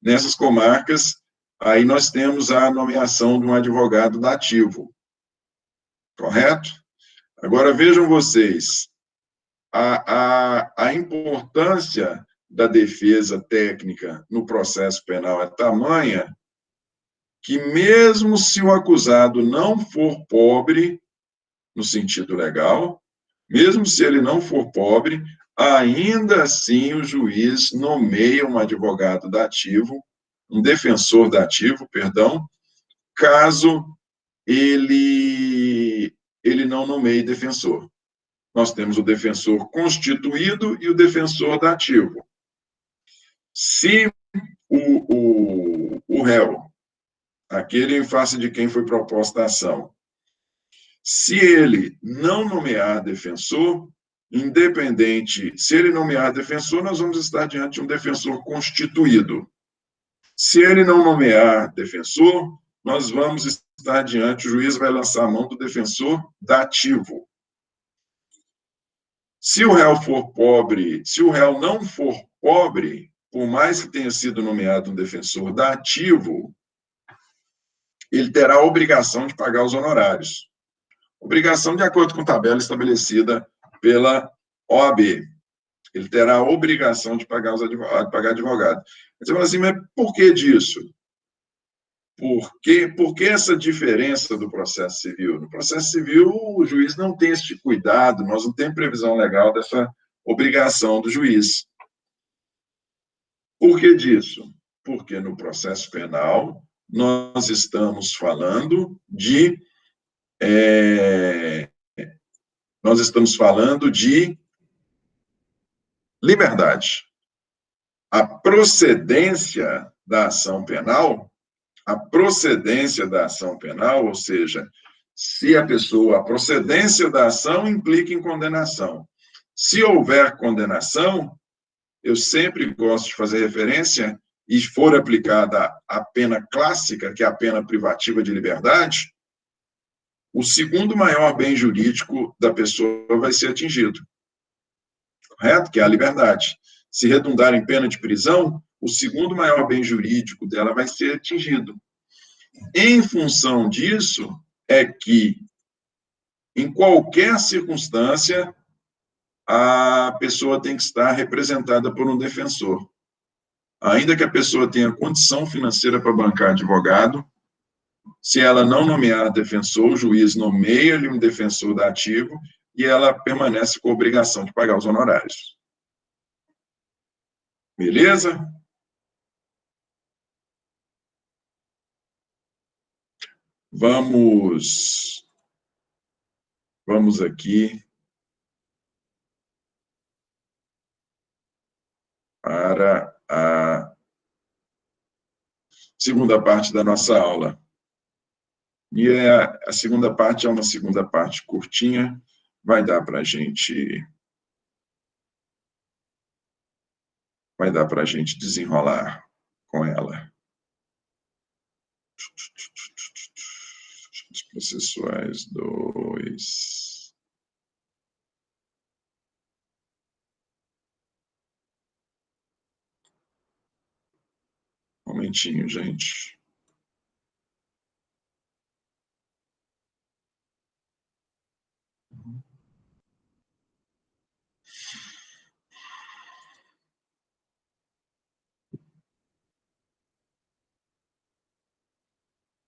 nessas comarcas, aí nós temos a nomeação de um advogado dativo. Correto? Agora, vejam vocês, a importância da defesa técnica no processo penal é tamanha que, mesmo se o acusado não for pobre, no sentido legal, mesmo se ele não for pobre, ainda assim o juiz nomeia um advogado dativo, um defensor dativo, perdão, caso ele não nomeie defensor. Nós temos o defensor constituído e o defensor dativo. Se o réu, aquele em face de quem foi proposta a ação, se ele não nomear defensor, se ele nomear defensor, nós vamos estar diante de um defensor constituído. Se ele não nomear defensor, nós vamos estar diante, o juiz vai lançar a mão do defensor dativo. Se o réu for pobre, se o réu não for pobre, por mais que tenha sido nomeado um defensor dativo, ele terá a obrigação de pagar os honorários. Obrigação de acordo com tabela estabelecida pela OAB. Ele terá a obrigação de pagar advogado. Você fala assim, mas por que disso? Por que essa diferença do processo civil? No processo civil, o juiz não tem esse cuidado, nós não temos previsão legal dessa obrigação do juiz. Por que disso? Porque no processo penal, nós estamos falando de liberdade. A procedência da ação penal, ou seja, se a procedência da ação implica em condenação. Se houver condenação, eu sempre gosto de fazer referência, e for aplicada a pena clássica, que é a pena privativa de liberdade, o segundo maior bem jurídico da pessoa vai ser atingido. Correto? Que é a liberdade. Se redundar em pena de prisão, o segundo maior bem jurídico dela vai ser atingido. Em função disso, é que, em qualquer circunstância, a pessoa tem que estar representada por um defensor. Ainda que a pessoa tenha condição financeira para bancar advogado, se ela não nomear defensor, o juiz nomeia-lhe um defensor dativo e ela permanece com a obrigação de pagar os honorários. Beleza? Vamos aqui para a segunda parte da nossa aula. E a segunda parte é uma segunda parte curtinha, vai dar para a gente desenrolar com ela. Os processuais 2. Um momentinho, gente.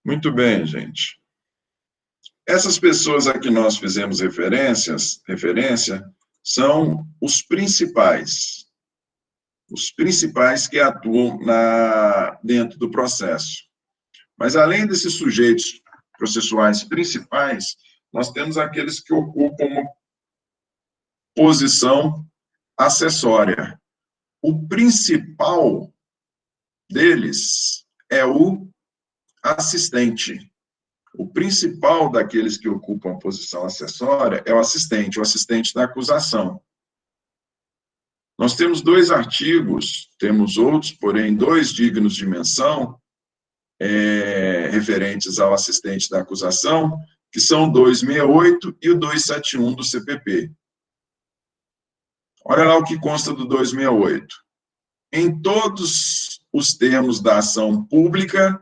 Muito bem, gente. Essas pessoas a que nós fizemos referência são os principais que atuam dentro do processo. Mas, além desses sujeitos processuais principais, nós temos aqueles que ocupam uma posição acessória. O principal deles é o assistente. O principal daqueles que ocupam a posição acessória é o assistente da acusação. Nós temos 2 artigos, temos outros, porém 2 dignos de menção, referentes ao assistente da acusação, que são o 268 e o 271 do CPP. Olha lá o que consta do 268. Em todos os termos da ação pública,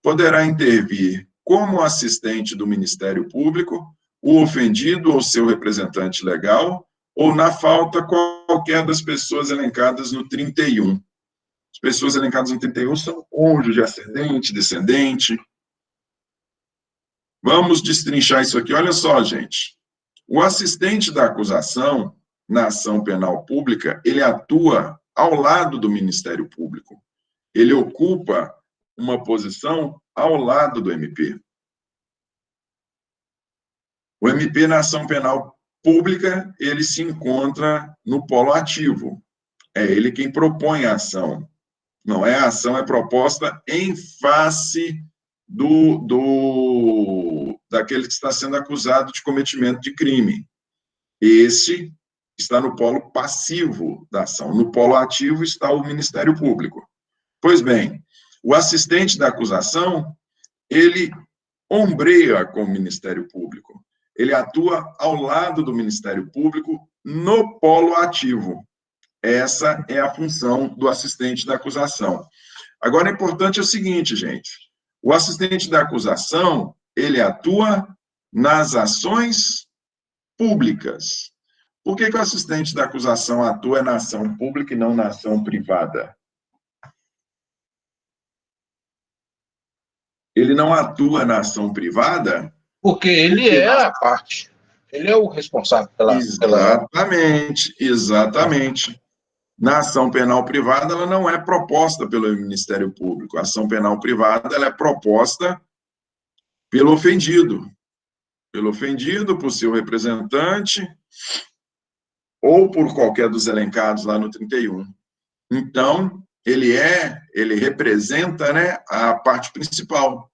poderá intervir como assistente do Ministério Público, o ofendido ou seu representante legal, ou, na falta, qualquer das pessoas elencadas no 31. As pessoas elencadas no 31 são cônjuge, ascendente, descendente. Vamos destrinchar isso aqui. Olha só, gente. O assistente da acusação, na ação penal pública, ele atua ao lado do Ministério Público. Ele ocupa uma posição ao lado do MP. O MP, na ação penal pública, ele se encontra no polo ativo. É ele quem propõe a ação. Não é a ação, é proposta em face daquele que está sendo acusado de cometimento de crime. Esse está no polo passivo da ação. No polo ativo está o Ministério Público. Pois bem, o assistente da acusação, ele ombreia com o Ministério Público. Ele atua ao lado do Ministério Público no polo ativo. Essa é a função do assistente da acusação. Agora, o importante é o seguinte, gente. O assistente da acusação, ele atua nas ações públicas. Por que o assistente da acusação atua na ação pública e não na ação privada? Ele não atua na ação privada... Porque ele é a parte. Ele é o responsável pela... Exatamente. Na ação penal privada, ela não é proposta pelo Ministério Público. A ação penal privada, ela é proposta pelo ofendido. Por seu representante, ou por qualquer dos elencados lá no 31. Então, ele representa, né, a parte principal.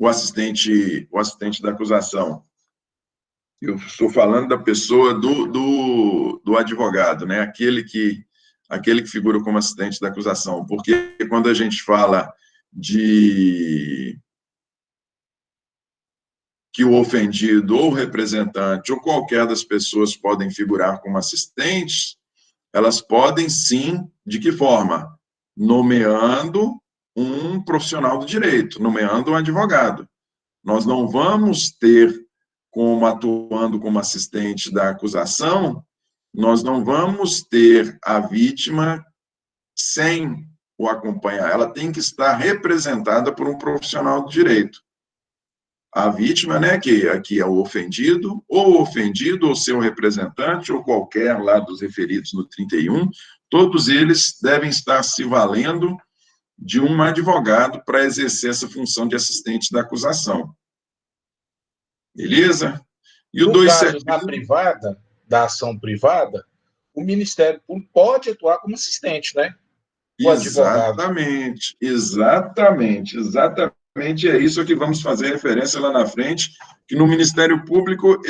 o assistente da acusação? Eu estou falando da pessoa do advogado, né? Aquele que figura como assistente da acusação, porque quando a gente fala de que o ofendido ou o representante ou qualquer das pessoas podem figurar como assistentes, elas podem sim, de que forma? Nomeando um profissional do direito, nomeando um advogado. Nós não vamos ter como atuando como assistente da acusação, nós não vamos ter a vítima sem o acompanhar. Ela tem que estar representada por um profissional do direito. A vítima, né, que aqui é o ofendido, ou seu representante, ou qualquer lá dos referidos no 31, todos eles devem estar se valendo de um advogado para exercer essa função de assistente da acusação. Beleza? E o no 271... caso da privada, da ação privada, o Ministério Público pode atuar como assistente, né? O advogado. Exatamente. É isso que vamos fazer referência lá na frente, que no Ministério Público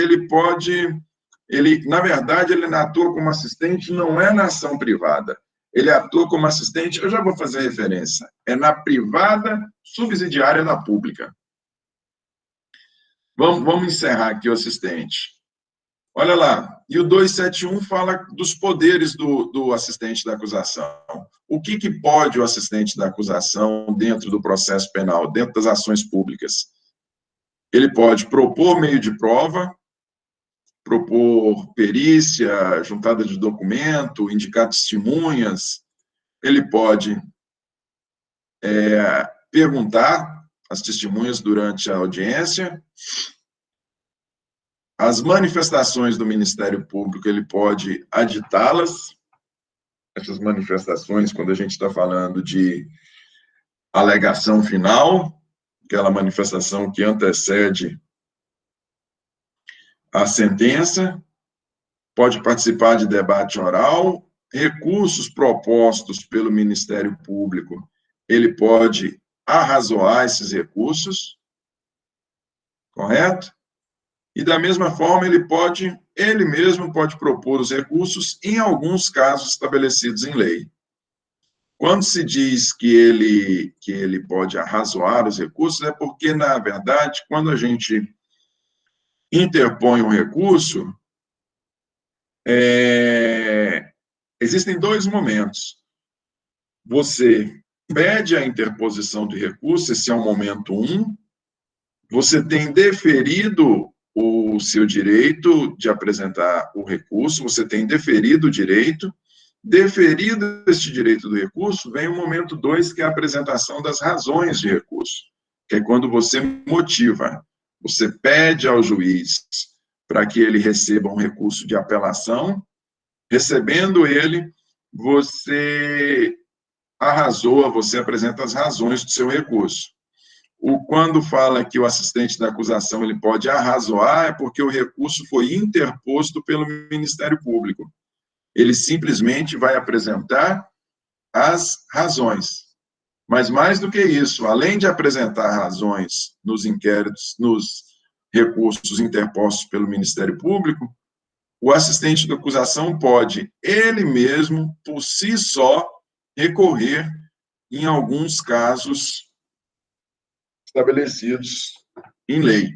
na verdade, ele atua como assistente, não é na ação privada. Ele atua como assistente, eu já vou fazer referência, é na privada subsidiária da pública. Vamos encerrar aqui o assistente. Olha lá, e o 271 fala dos poderes do assistente da acusação. O que pode o assistente da acusação dentro do processo penal, dentro das ações públicas? Ele pode propor meio de prova, propor perícia, juntada de documento, indicar testemunhas, ele pode perguntar as testemunhas durante a audiência. As manifestações do Ministério Público, ele pode aditá-las. Essas manifestações, quando a gente está falando de alegação final, aquela manifestação que antecede a sentença, pode participar de debate oral, recursos propostos pelo Ministério Público, ele pode arrazoar esses recursos, correto? E, da mesma forma, ele mesmo pode propor os recursos em alguns casos estabelecidos em lei. Quando se diz que ele pode arrazoar os recursos, é porque, na verdade, quando a gente interpõe um recurso, existem dois momentos. Você pede a interposição de recurso, esse é o momento 1, você tem deferido o seu direito de apresentar o recurso, você tem deferido o direito. Deferido este direito do recurso, vem o momento 2, que é a apresentação das razões de recurso, que é quando você motiva, você pede ao juiz para que ele receba um recurso de apelação, recebendo ele, você arrazoa, você apresenta as razões do seu recurso. Quando fala que o assistente da acusação ele pode arrazoar, é porque o recurso foi interposto pelo Ministério Público. Ele simplesmente vai apresentar as razões. Mas, mais do que isso, além de apresentar razões nos inquéritos, nos recursos interpostos pelo Ministério Público, o assistente da acusação pode, ele mesmo, por si só, recorrer em alguns casos estabelecidos em lei.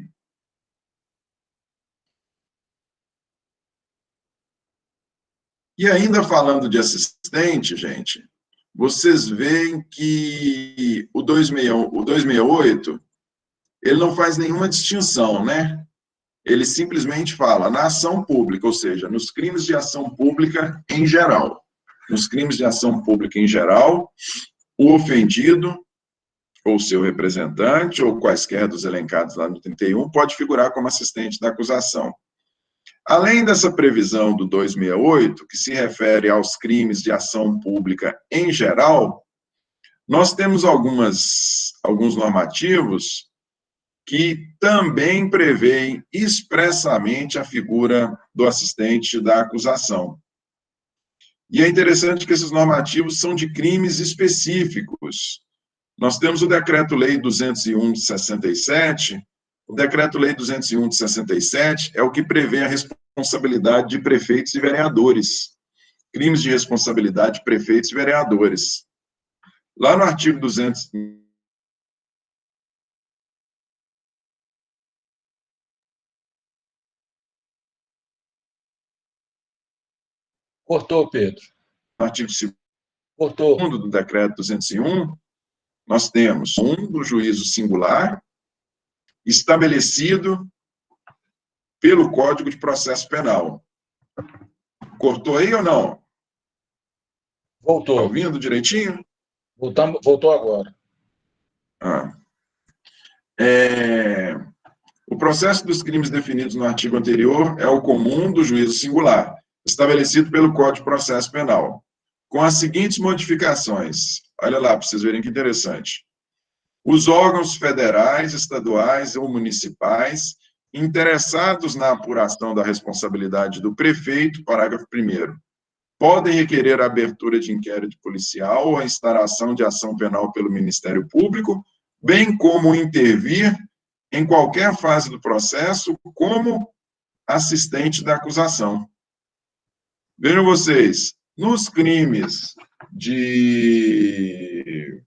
E ainda falando de assistente, gente, vocês veem que o 268, ele não faz nenhuma distinção, né? Ele simplesmente fala na ação pública, ou seja, nos crimes de ação pública em geral. Nos crimes de ação pública em geral, o ofendido, ou seu representante, ou quaisquer dos elencados lá no 31, pode figurar como assistente da acusação. Além dessa previsão do 268, que se refere aos crimes de ação pública em geral, nós temos alguns normativos que também prevêem expressamente a figura do assistente da acusação. E é interessante que esses normativos são de crimes específicos. Nós temos o Decreto-Lei 201 de 67. O Decreto-Lei 201 de 67 é o que prevê a responsabilidade de prefeitos e vereadores. Crimes de responsabilidade de prefeitos e vereadores. Lá no artigo 200... Cortou, Pedro. No artigo 2º Cortou. do Decreto 201, nós temos do juízo singular estabelecido pelo Código de Processo Penal. Cortou aí ou não? Voltou. Está ouvindo direitinho? Voltou agora. O processo dos crimes definidos no artigo anterior é o comum do juízo singular, estabelecido pelo Código de Processo Penal, com as seguintes modificações. Olha lá, para vocês verem que interessante. Os órgãos federais, estaduais ou municipais interessados na apuração da responsabilidade do prefeito, parágrafo 1º, podem requerer a abertura de inquérito policial ou a instauração de ação penal pelo Ministério Público, bem como intervir em qualquer fase do processo como assistente da acusação. Vejam vocês, nos crimes de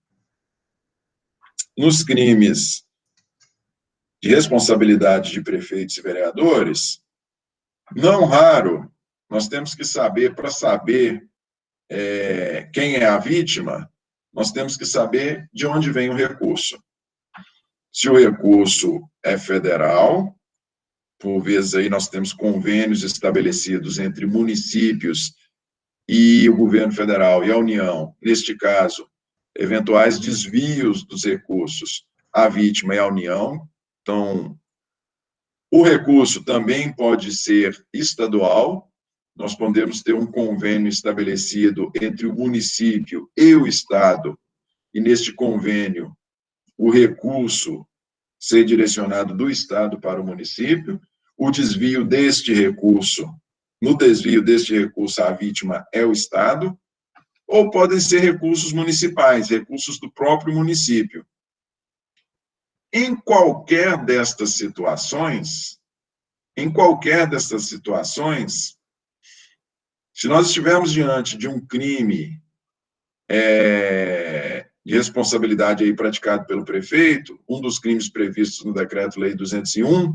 responsabilidade de prefeitos e vereadores, não raro, nós temos que saber, para saber quem é a vítima, nós temos que saber de onde vem o recurso. Se o recurso é federal, por vezes aí nós temos convênios estabelecidos entre municípios e o governo federal e a União, neste caso, eventuais desvios dos recursos à vítima e à União. Então, o recurso também pode ser estadual, nós podemos ter um convênio estabelecido entre o município e o Estado, e neste convênio, o recurso ser direcionado do Estado para o município, o desvio deste recurso, no desvio deste recurso, a vítima é o Estado, ou podem ser recursos municipais, recursos do próprio município. Em qualquer destas situações, se nós estivermos diante de um crime de responsabilidade aí praticado pelo prefeito, um dos crimes previstos no Decreto-Lei 201,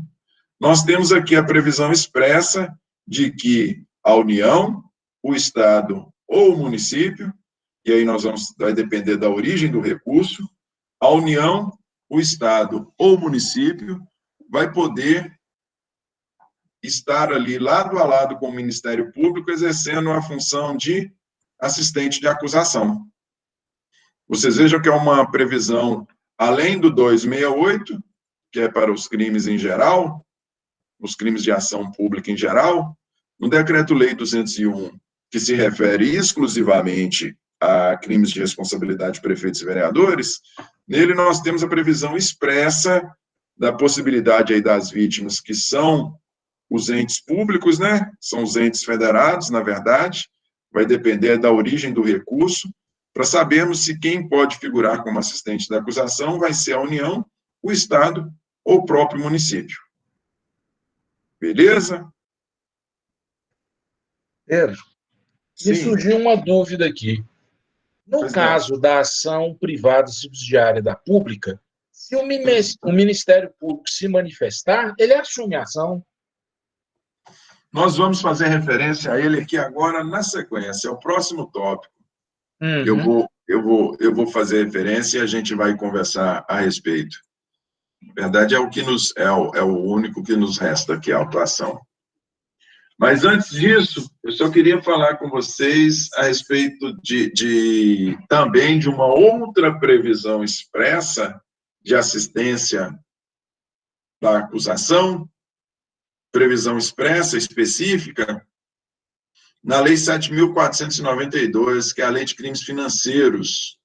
nós temos aqui a previsão expressa de que a União, o Estado ou o município, e aí vai depender da origem do recurso, a União, o Estado ou o município vai poder estar ali lado a lado com o Ministério Público, exercendo a função de assistente de acusação. Vocês vejam que é uma previsão, além do 268, que é para os crimes em geral, os crimes de ação pública em geral, no Decreto-Lei 201, que se refere exclusivamente a crimes de responsabilidade de prefeitos e vereadores, nele nós temos a previsão expressa da possibilidade aí das vítimas, que são os entes públicos, né? São os entes federados, na verdade, vai depender da origem do recurso, para sabermos se quem pode figurar como assistente da acusação vai ser a União, o Estado ou o próprio município. Beleza? Pedro, me surgiu uma dúvida aqui. No caso da ação privada subsidiária da pública, se o Ministério Público se manifestar, ele assume a ação? Nós vamos fazer referência a ele aqui agora na sequência, é o próximo tópico. Uhum. Eu vou fazer referência e a gente vai conversar a respeito. Na verdade, é o único que nos resta aqui, a atuação. Mas antes disso, eu só queria falar com vocês a respeito também de uma outra previsão expressa de assistência da acusação, previsão expressa, específica, na Lei 7.492, que é a Lei de Crimes Financeiros.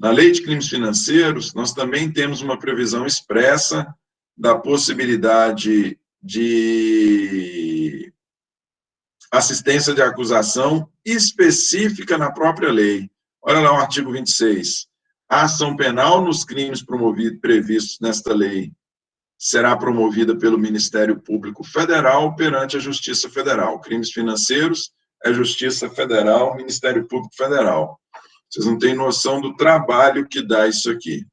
Na Lei de Crimes Financeiros, nós também temos uma previsão expressa da possibilidade de assistência de acusação específica na própria lei. Olha lá o artigo 26. A ação penal nos crimes previstos nesta lei será promovida pelo Ministério Público Federal perante a Justiça Federal. Crimes financeiros é Justiça Federal, Ministério Público Federal. Vocês não têm noção do trabalho que dá isso aqui.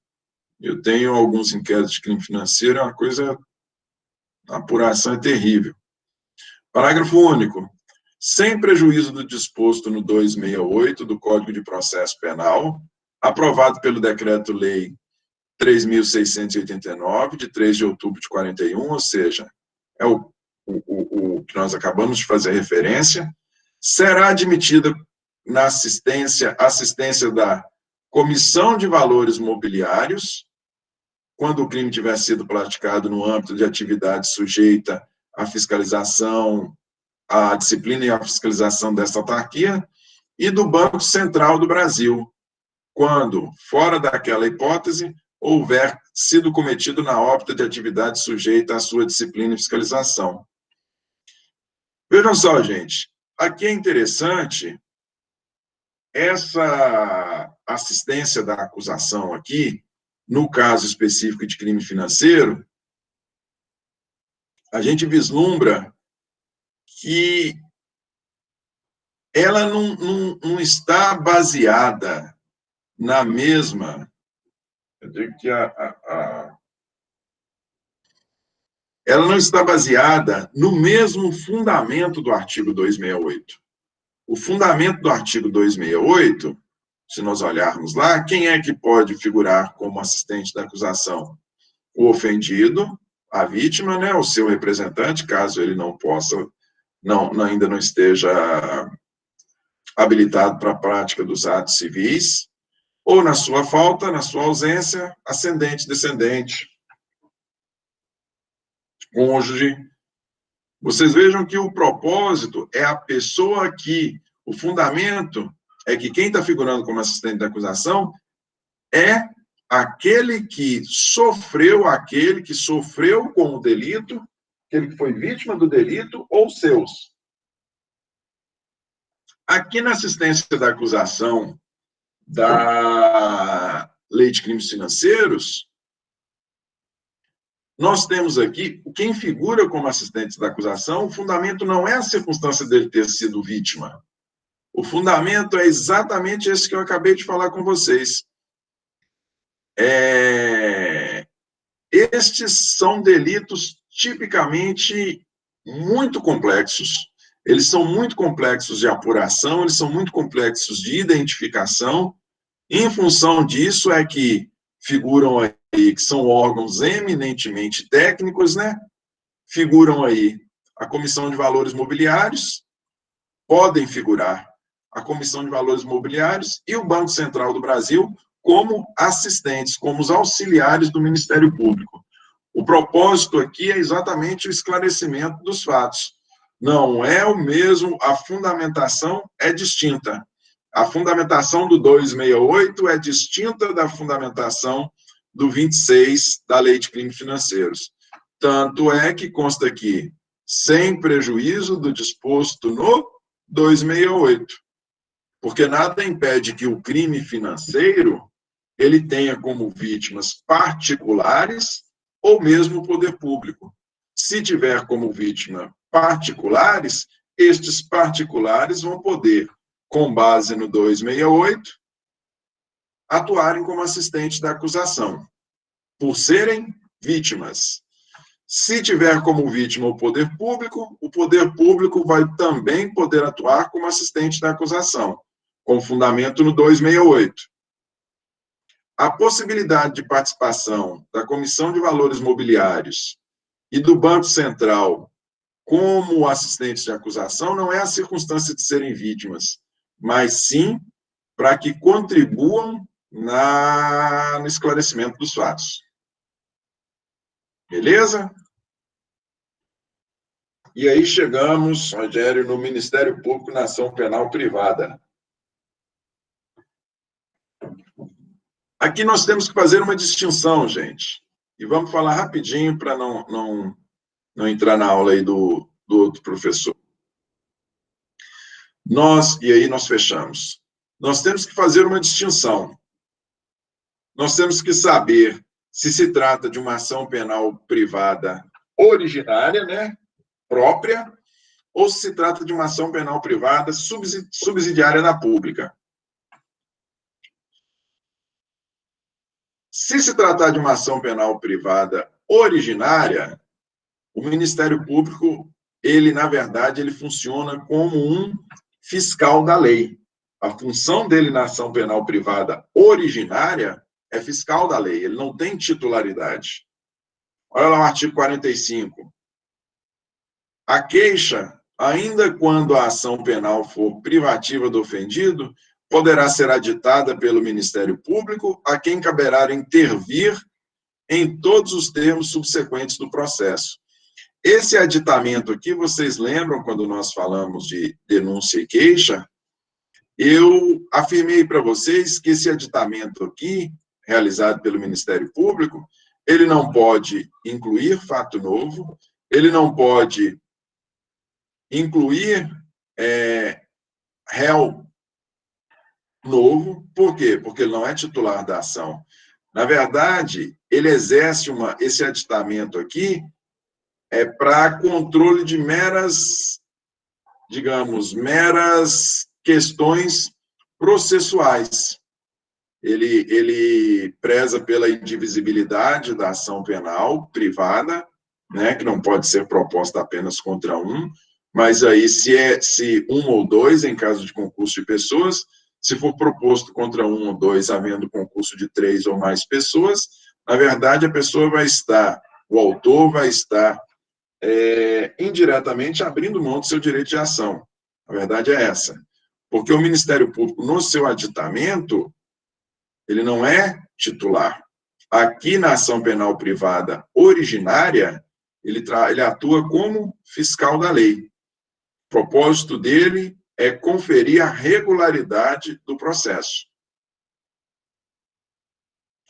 Eu tenho alguns inquéritos de crime financeiro, é uma coisa... A apuração é terrível. Parágrafo único. Sem prejuízo do disposto no 268 do Código de Processo Penal, aprovado pelo Decreto-Lei 3.689, de 3 de outubro de 41, ou seja, é o que nós acabamos de fazer referência, será admitida na assistência da Comissão de Valores Mobiliários, quando o crime tiver sido praticado no âmbito de atividade sujeita à fiscalização, à disciplina e à fiscalização desta autarquia, e do Banco Central do Brasil, quando, fora daquela hipótese, houver sido cometido na órbita de atividade sujeita à sua disciplina e fiscalização. Vejam só, gente, aqui é interessante essa assistência da acusação aqui, no caso específico de crime financeiro, a gente vislumbra que ela não está baseada na mesma... Eu digo que ela não está baseada no mesmo fundamento do artigo 268. O fundamento do artigo 268, se nós olharmos lá, quem é que pode figurar como assistente da acusação? O ofendido, a vítima, né, o seu representante, caso ele não possa, ainda não esteja habilitado para a prática dos atos civis, ou, na sua falta, na sua ausência, ascendente, descendente, cônjuge. Vocês vejam que o propósito é a pessoa que, o fundamento é que quem está figurando como assistente da acusação é aquele que sofreu com o delito, aquele que foi vítima do delito ou seus. Aqui na assistência da acusação da Lei de Crimes Financeiros, nós temos aqui, quem figura como assistente da acusação, o fundamento não é a circunstância dele ter sido vítima. O fundamento é exatamente esse que eu acabei de falar com vocês. Estes são delitos tipicamente muito complexos. Eles são muito complexos de apuração, eles são muito complexos de identificação. Em função disso é que figuram aí, que são órgãos eminentemente técnicos, né? Figuram aí a Comissão de Valores Mobiliários, podem figurar a Comissão de Valores Mobiliários e o Banco Central do Brasil como assistentes, como os auxiliares do Ministério Público. O propósito aqui é exatamente o esclarecimento dos fatos. Não é o mesmo, a fundamentação é distinta. A fundamentação do 268 é distinta da fundamentação do 26 da Lei de Crimes Financeiros. Tanto é que consta aqui, sem prejuízo do disposto no 268. Porque nada impede que o crime financeiro ele tenha como vítimas particulares ou mesmo o poder público. Se tiver como vítima particulares, estes particulares vão poder, com base no 268, atuarem como assistentes da acusação, por serem vítimas. Se tiver como vítima o poder público vai também poder atuar como assistente da acusação, com fundamento no 268. A possibilidade de participação da Comissão de Valores Mobiliários e do Banco Central como assistentes de acusação não é a circunstância de serem vítimas, mas sim para que contribuam no esclarecimento dos fatos. Beleza? E aí chegamos, Rogério, no Ministério Público na ação penal privada. Aqui nós temos que fazer uma distinção, gente. E vamos falar rapidinho para não entrar na aula aí do outro professor. E aí nós fechamos. Nós temos que fazer uma distinção nós temos que saber se se trata de uma ação penal privada originária, né, própria, ou se trata de uma ação penal privada subsidiária da pública. Se se tratar de uma ação penal privada originária, o Ministério Público, ele, na verdade, ele funciona como um fiscal da lei. A função dele na ação penal privada originária é fiscal da lei, ele não tem titularidade. Olha lá o artigo 45. A queixa, ainda quando a ação penal for privativa do ofendido, poderá ser aditada pelo Ministério Público, a quem caberá intervir em todos os termos subsequentes do processo. Esse aditamento aqui, vocês lembram quando nós falamos de denúncia e queixa? Eu afirmei para vocês que esse aditamento aqui, realizado pelo Ministério Público, ele não pode incluir fato novo, ele não pode incluir réu novo. Por quê? Porque ele não é titular da ação. Na verdade, ele exerce esse aditamento aqui para controle de meras, digamos, meras questões processuais. Ele preza pela indivisibilidade da ação penal privada, né, que não pode ser proposta apenas contra um, mas aí se um ou dois, em caso de concurso de pessoas, se for proposto contra um ou dois, havendo concurso de 3 ou mais pessoas, na verdade a pessoa vai estar, o autor vai estar indiretamente abrindo mão do seu direito de ação. A verdade é essa. Porque o Ministério Público, no seu aditamento, ele não é titular. Aqui na ação penal privada originária, ele atua como fiscal da lei. O propósito dele é conferir a regularidade do processo.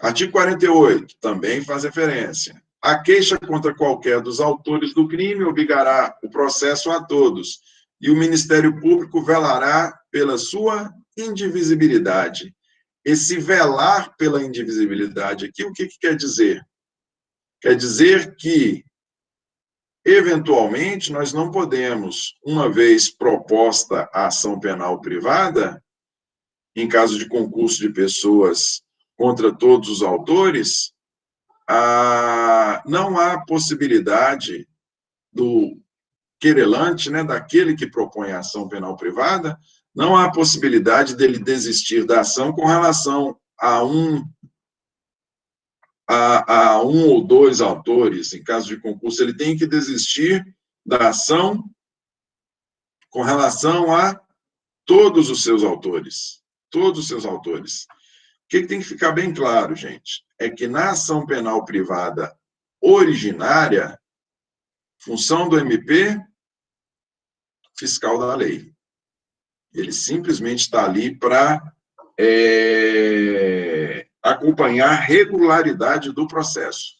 Artigo 48, também faz referência. A queixa contra qualquer dos autores do crime obrigará o processo a todos, e o Ministério Público velará pela sua indivisibilidade. Esse velar pela indivisibilidade aqui, o que quer dizer? Quer dizer que, eventualmente, nós não podemos, uma vez proposta a ação penal privada, em caso de concurso de pessoas contra todos os autores, não há possibilidade do querelante, né, daquele que propõe a ação penal privada, não há possibilidade dele desistir da ação com relação a um ou dois autores. Em caso de concurso, ele tem que desistir da ação com relação a todos os seus autores. Todos os seus autores. O que tem que ficar bem claro, gente, é que na ação penal privada originária, função do MP, fiscal da lei. Ele simplesmente está ali para acompanhar a regularidade do processo.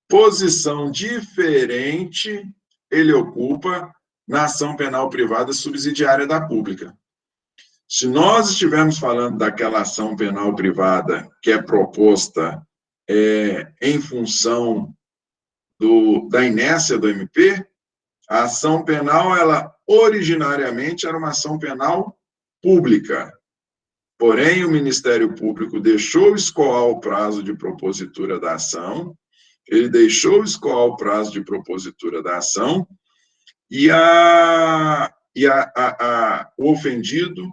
Posição diferente ele ocupa na ação penal privada subsidiária da pública. Se nós estivermos falando daquela ação penal privada que é proposta em função da inércia do MP, a ação penal, ela originariamente era uma ação penal pública. Porém, o Ministério Público deixou escoar o prazo de propositura da ação, ele deixou escoar o prazo de propositura da ação, e o ofendido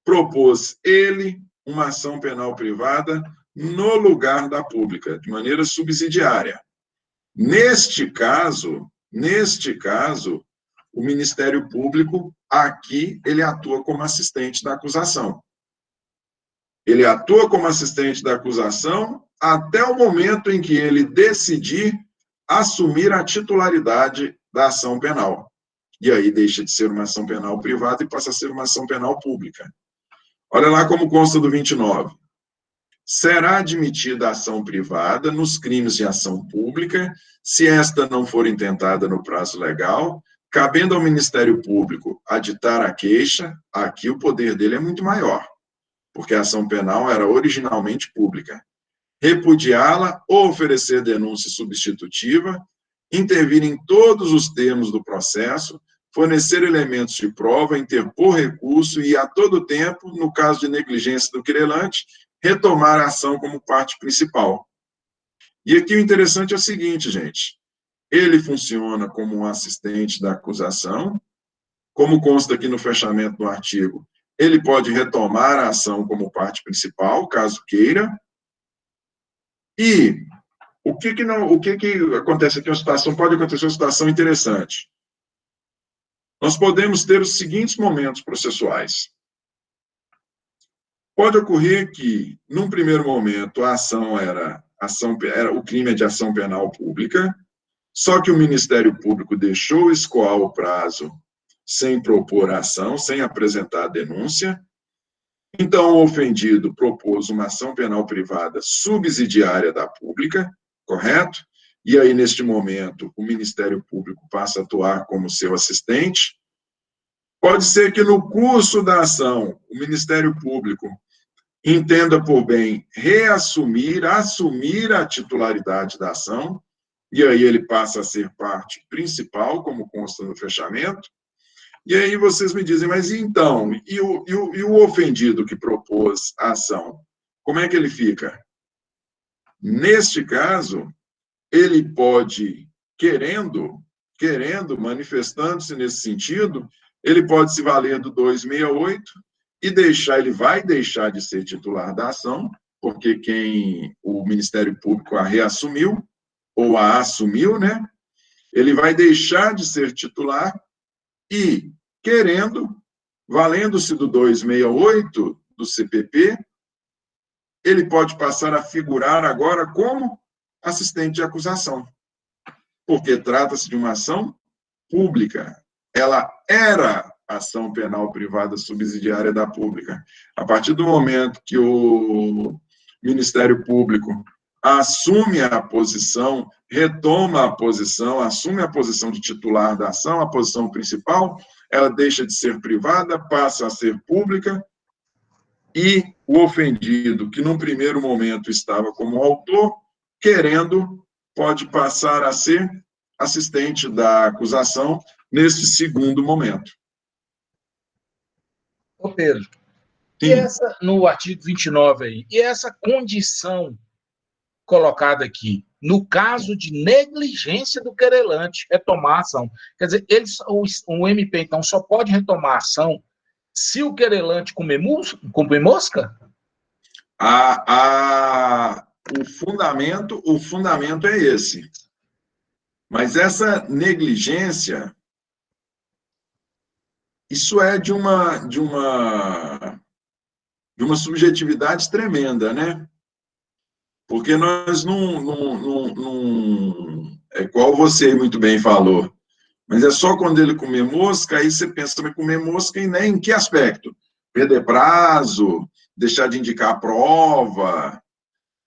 propôs ele uma ação penal privada no lugar da pública, de maneira subsidiária. Neste caso, o Ministério Público, aqui, ele atua como assistente da acusação. Ele atua como assistente da acusação até o momento em que ele decidir assumir a titularidade da ação penal. E aí deixa de ser uma ação penal privada e passa a ser uma ação penal pública. Olha lá como consta do 29. Será admitida a ação privada nos crimes de ação pública, se esta não for intentada no prazo legal, cabendo ao Ministério Público aditar a queixa, aqui o poder dele é muito maior. porque a ação penal era originalmente pública. Repudiá-la ou oferecer denúncia substitutiva, intervir em todos os termos do processo, fornecer elementos de prova, interpor recurso e, a todo tempo, no caso de negligência do querelante, retomar a ação como parte principal. E aqui o interessante é o seguinte, gente, ele funciona como um assistente da acusação, como consta aqui no fechamento do artigo, ele pode retomar a ação como parte principal, caso queira, e o que acontece aqui, pode acontecer uma situação interessante. Nós podemos ter os seguintes momentos processuais. Pode ocorrer que, num primeiro momento, a ação era o crime de ação penal pública, só que o Ministério Público deixou escoar o prazo sem propor a ação, sem apresentar a denúncia. Então, o ofendido propôs uma ação penal privada subsidiária da pública, correto? E aí, neste momento, o Ministério Público passa a atuar como seu assistente. Pode ser que, no curso da ação, o Ministério Público entenda por bem assumir a titularidade da ação, e aí ele passa a ser parte principal, como consta no fechamento. E aí vocês me dizem, mas então, e o ofendido que propôs a ação, como é que ele fica? Neste caso, ele pode, querendo, manifestando-se nesse sentido, ele pode se valer do 268 e ele vai deixar de ser titular da ação, porque o Ministério Público a reassumiu, ou a assumiu, né? Ele vai deixar de ser titular e, valendo-se do 268 do CPP, ele pode passar a figurar agora como assistente de acusação, porque trata-se de uma ação pública. Ela era ação penal privada subsidiária da pública. A partir do momento que o Ministério Público assume a posição, retoma a posição, assume a posição de titular da ação, a posição principal, ela deixa de ser privada, passa a ser pública, e o ofendido, que num primeiro momento estava como autor, pode passar a ser assistente da acusação neste segundo momento. Ô Pedro, e essa, no artigo 29 aí, e essa condição colocada aqui, no caso de negligência do querelante, retomar a ação. Quer dizer, o MP, então, só pode retomar a ação se o querelante comer mosca? O fundamento é esse. Mas essa negligência, isso é de uma subjetividade tremenda, né? Porque nós é igual você muito bem falou, mas é só quando ele comer mosca, aí você pensa, vai comer mosca em que aspecto? Perder prazo, deixar de indicar a prova.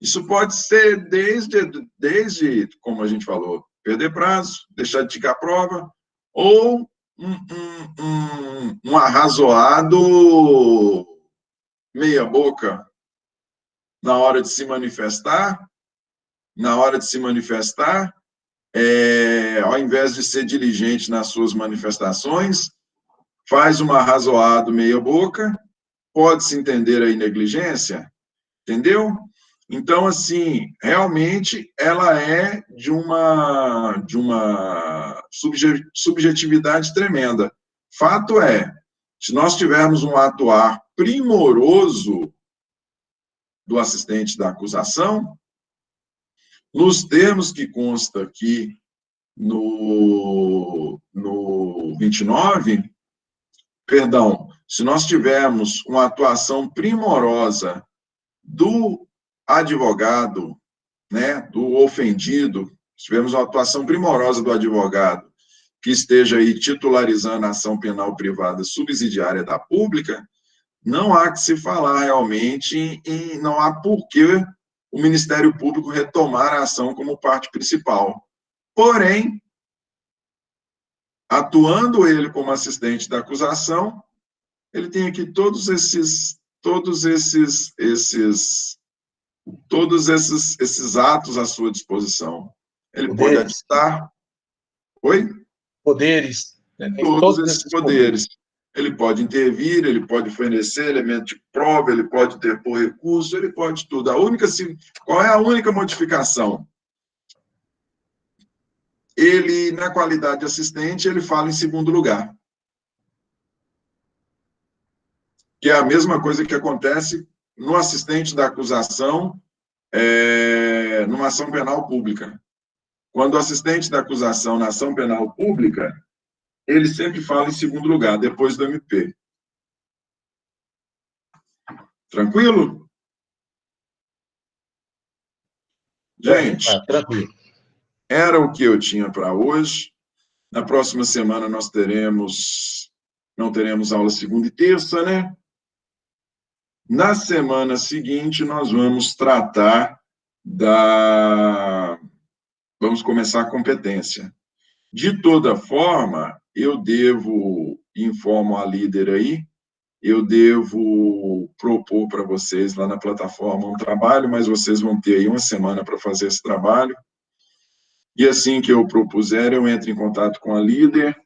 Isso pode ser desde, como a gente falou, perder prazo, deixar de indicar a prova, ou um arrazoado meia boca na hora de se manifestar, ao invés de ser diligente nas suas manifestações, faz um arrazoado meia boca, pode-se entender aí negligência, entendeu? Então, assim, realmente, ela é de uma subjetividade tremenda. Fato é, se nós tivermos um atuar primoroso do assistente da acusação, nos termos que consta aqui no 29, se nós tivermos uma atuação primorosa do advogado, né, do ofendido, se tivermos uma atuação primorosa do advogado que esteja aí titularizando a ação penal privada subsidiária da pública, não há que se falar realmente e não há por que o Ministério Público retomar a ação como parte principal. Porém, atuando ele como assistente da acusação, ele tem aqui todos esses todos esses atos à sua disposição. Ele pode aditar. Oi? Poderes. Todos esses poderes. Ele pode intervir, ele pode fornecer elemento de prova, ele pode interpor recurso, ele pode tudo. Qual é a única modificação? Ele, na qualidade de assistente, ele fala em segundo lugar. Que é a mesma coisa que acontece no assistente da acusação, numa ação penal pública. Quando o assistente da acusação na ação penal pública, ele sempre fala em segundo lugar, depois do MP. Tranquilo? Gente, tranquilo. Era o que eu tinha para hoje. Na próxima semana nós não teremos aula segunda e terça, né? Na semana seguinte nós vamos tratar vamos começar a competência. De toda forma, informo a líder aí, eu devo propor para vocês lá na plataforma um trabalho, mas vocês vão ter aí uma semana para fazer esse trabalho. E assim que eu propuser, eu entro em contato com a líder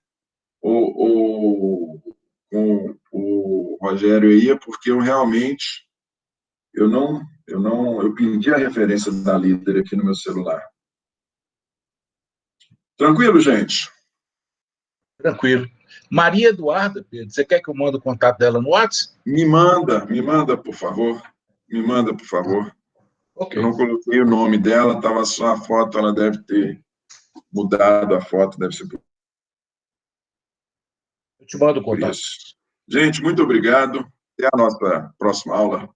ou com o Rogério aí, porque eu realmente, eu pedi a referência da líder aqui no meu celular. Tranquilo, gente? Tranquilo. Maria Eduarda, Pedro, você quer que eu mande o contato dela no WhatsApp? Me manda, por favor. Me manda, por favor. Okay. Eu não coloquei o nome dela, estava só a foto, ela deve ter mudado a foto, deve ser por Eu te mando o contato. isso. Gente, muito obrigado. Até a nossa próxima aula.